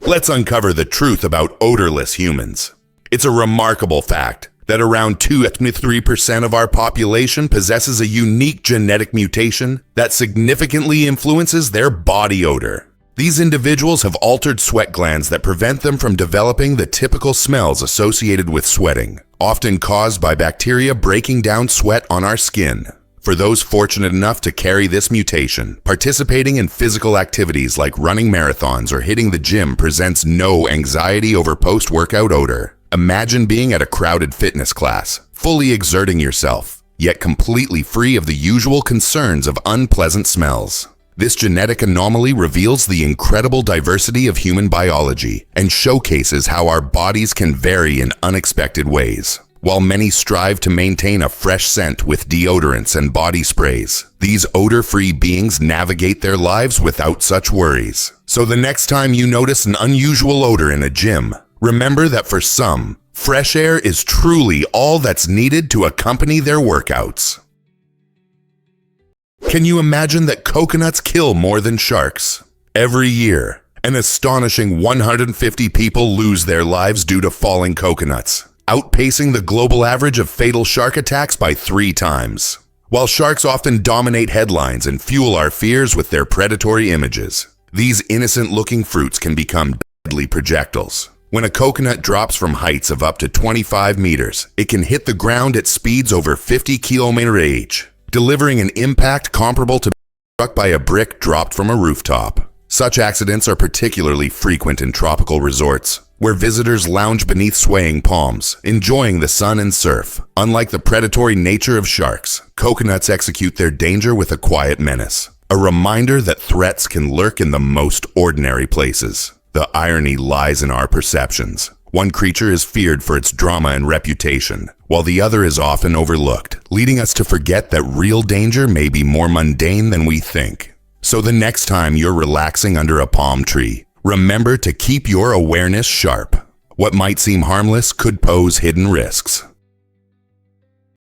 Let's uncover the truth about odorless humans. It's a remarkable fact that around 2–3% of our population possesses a unique genetic mutation that significantly influences their body odor. These individuals have altered sweat glands that prevent them from developing the typical smells associated with sweating, often caused by bacteria breaking down sweat on our skin. For those fortunate enough to carry this mutation, participating in physical activities like running marathons or hitting the gym presents no anxiety over post-workout odor. Imagine being at a crowded fitness class, fully exerting yourself, yet completely free of the usual concerns of unpleasant smells. This genetic anomaly reveals the incredible diversity of human biology and showcases how our bodies can vary in unexpected ways. While many strive to maintain a fresh scent with deodorants and body sprays, these odor-free beings navigate their lives without such worries. So the next time you notice an unusual odor in a gym, remember that for some, fresh air is truly all that's needed to accompany their workouts. Can you imagine that coconuts kill more than sharks? Every year, an astonishing 150 people lose their lives due to falling coconuts, outpacing the global average of fatal shark attacks by 3 times. While sharks often dominate headlines and fuel our fears with their predatory images, these innocent-looking fruits can become deadly projectiles. When a coconut drops from heights of up to 25 meters, it can hit the ground at speeds over 50 km/h, delivering an impact comparable to being struck by a brick dropped from a rooftop. Such accidents are particularly frequent in tropical resorts, where visitors lounge beneath swaying palms, enjoying the sun and surf. Unlike the predatory nature of sharks, coconuts execute their danger with a quiet menace, a reminder that threats can lurk in the most ordinary places. The irony lies in our perceptions. One creature is feared for its drama and reputation, while the other is often overlooked, leading us to forget that real danger may be more mundane than we think. So the next time you're relaxing under a palm tree, remember to keep your awareness sharp. What might seem harmless could pose hidden risks.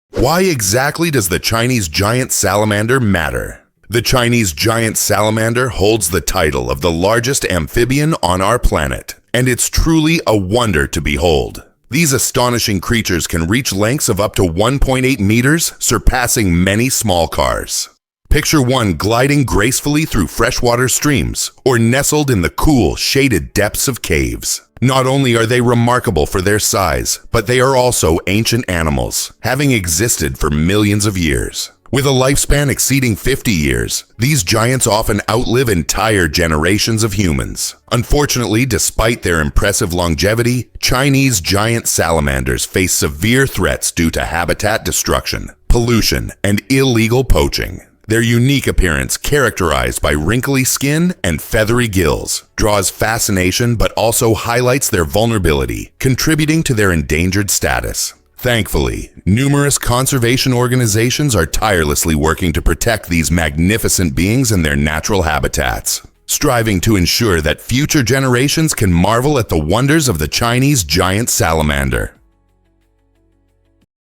Why exactly does the Chinese giant salamander matter? The Chinese giant salamander holds the title of the largest amphibian on our planet, and it's truly a wonder to behold. These astonishing creatures can reach lengths of up to 1.8 meters, surpassing many small cars. Picture one gliding gracefully through freshwater streams, or nestled in the cool, shaded depths of caves. Not only are they remarkable for their size, but they are also ancient animals, having existed for millions of years. With a lifespan exceeding 50 years, these giants often outlive entire generations of humans. Unfortunately, despite their impressive longevity, Chinese giant salamanders face severe threats due to habitat destruction, pollution, and illegal poaching. Their unique appearance, characterized by wrinkly skin and feathery gills, draws fascination but also highlights their vulnerability, contributing to their endangered status. Thankfully, numerous conservation organizations are tirelessly working to protect these magnificent beings in their natural habitats, striving to ensure that future generations can marvel at the wonders of the Chinese giant salamander.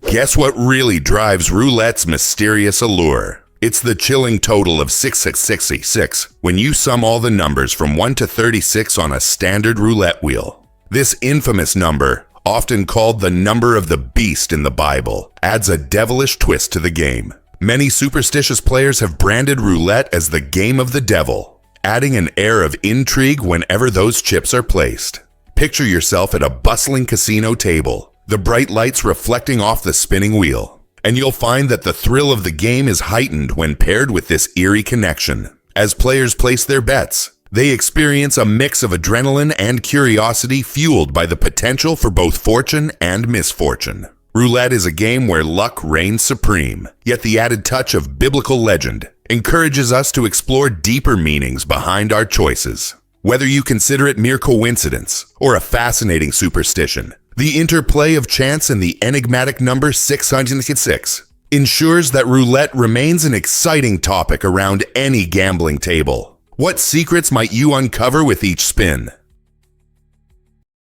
Guess what really drives roulette's mysterious allure? It's the chilling total of 666 when you sum all the numbers from 1 to 36 on a standard roulette wheel. This infamous number, often called the number of the beast in the Bible, adds a devilish twist to the game. Many superstitious players have branded roulette as the game of the devil, adding an air of intrigue whenever those chips are placed. Picture yourself at a bustling casino table, the bright lights reflecting off the spinning wheel. And you'll find that the thrill of the game is heightened when paired with this eerie connection. As players place their bets, they experience a mix of adrenaline and curiosity fueled by the potential for both fortune and misfortune. Roulette is a game where luck reigns supreme, yet the added touch of biblical legend encourages us to explore deeper meanings behind our choices. Whether you consider it mere coincidence or a fascinating superstition, the interplay of chance and the enigmatic number 666 ensures that roulette remains an exciting topic around any gambling table. What secrets might you uncover with each spin?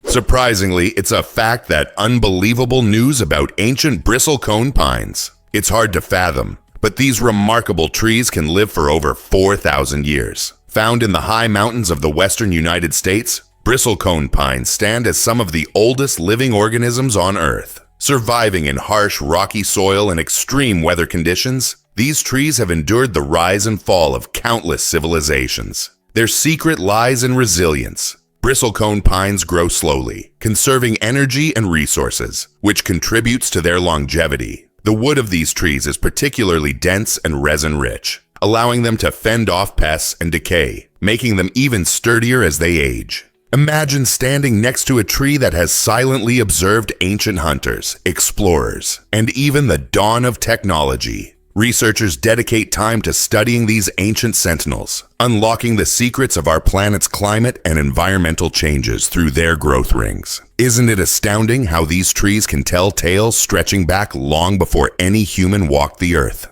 Surprisingly, it's a fact that unbelievable news about ancient bristlecone pines. It's hard to fathom, but these remarkable trees can live for over 4,000 years. Found in the high mountains of the western United States, bristlecone pines stand as some of the oldest living organisms on Earth. Surviving in harsh, rocky soil and extreme weather conditions, these trees have endured the rise and fall of countless civilizations. Their secret lies in resilience. Bristlecone pines grow slowly, conserving energy and resources, which contributes to their longevity. The wood of these trees is particularly dense and resin-rich, allowing them to fend off pests and decay, making them even sturdier as they age. Imagine standing next to a tree that has silently observed ancient hunters, explorers, and even the dawn of technology. Researchers dedicate time to studying these ancient sentinels, unlocking the secrets of our planet's climate and environmental changes through their growth rings. Isn't it astounding how these trees can tell tales stretching back long before any human walked the Earth?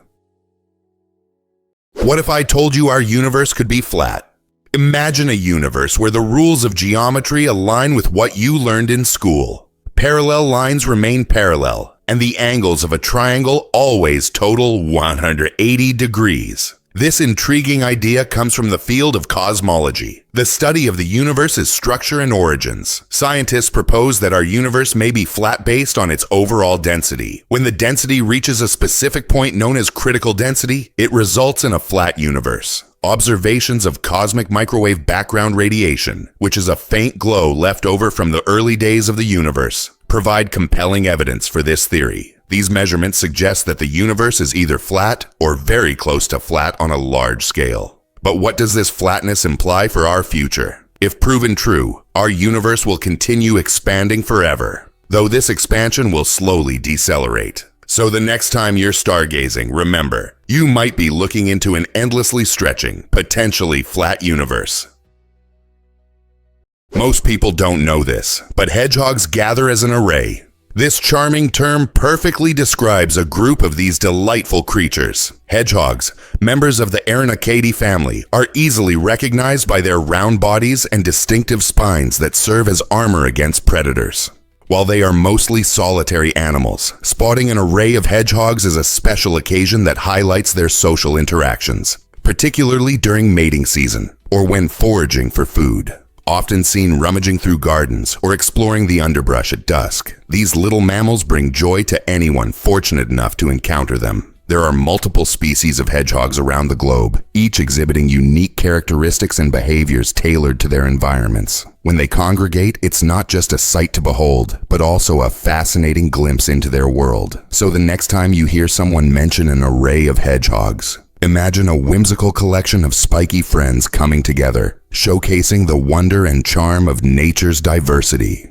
What if I told you our universe could be flat? Imagine a universe where the rules of geometry align with what you learned in school. Parallel lines remain parallel, and the angles of a triangle always total 180 degrees. This intriguing idea comes from the field of cosmology, the study of the universe's structure and origins. Scientists propose that our universe may be flat based on its overall density. When the density reaches a specific point known as critical density, it results in a flat universe. Observations of cosmic microwave background radiation, which is a faint glow left over from the early days of the universe, provide compelling evidence for this theory. These measurements suggest that the universe is either flat or very close to flat on a large scale. But what does this flatness imply for our future? If proven true, our universe will continue expanding forever, though this expansion will slowly decelerate. So the next time you're stargazing, remember, you might be looking into an endlessly stretching, potentially flat universe. Most people don't know this, but hedgehogs gather as an array. This charming term perfectly describes a group of these delightful creatures. Hedgehogs, members of the Arachnid family, are easily recognized by their round bodies and distinctive spines that serve as armor against predators. While they are mostly solitary animals, spotting an array of hedgehogs is a special occasion that highlights their social interactions, particularly during mating season or when foraging for food. Often seen rummaging through gardens or exploring the underbrush at dusk, these little mammals bring joy to anyone fortunate enough to encounter them. There are multiple species of hedgehogs around the globe, each exhibiting unique characteristics and behaviors tailored to their environments. When they congregate, it's not just a sight to behold, but also a fascinating glimpse into their world. So the next time you hear someone mention an array of hedgehogs, imagine a whimsical collection of spiky friends coming together, showcasing the wonder and charm of nature's diversity.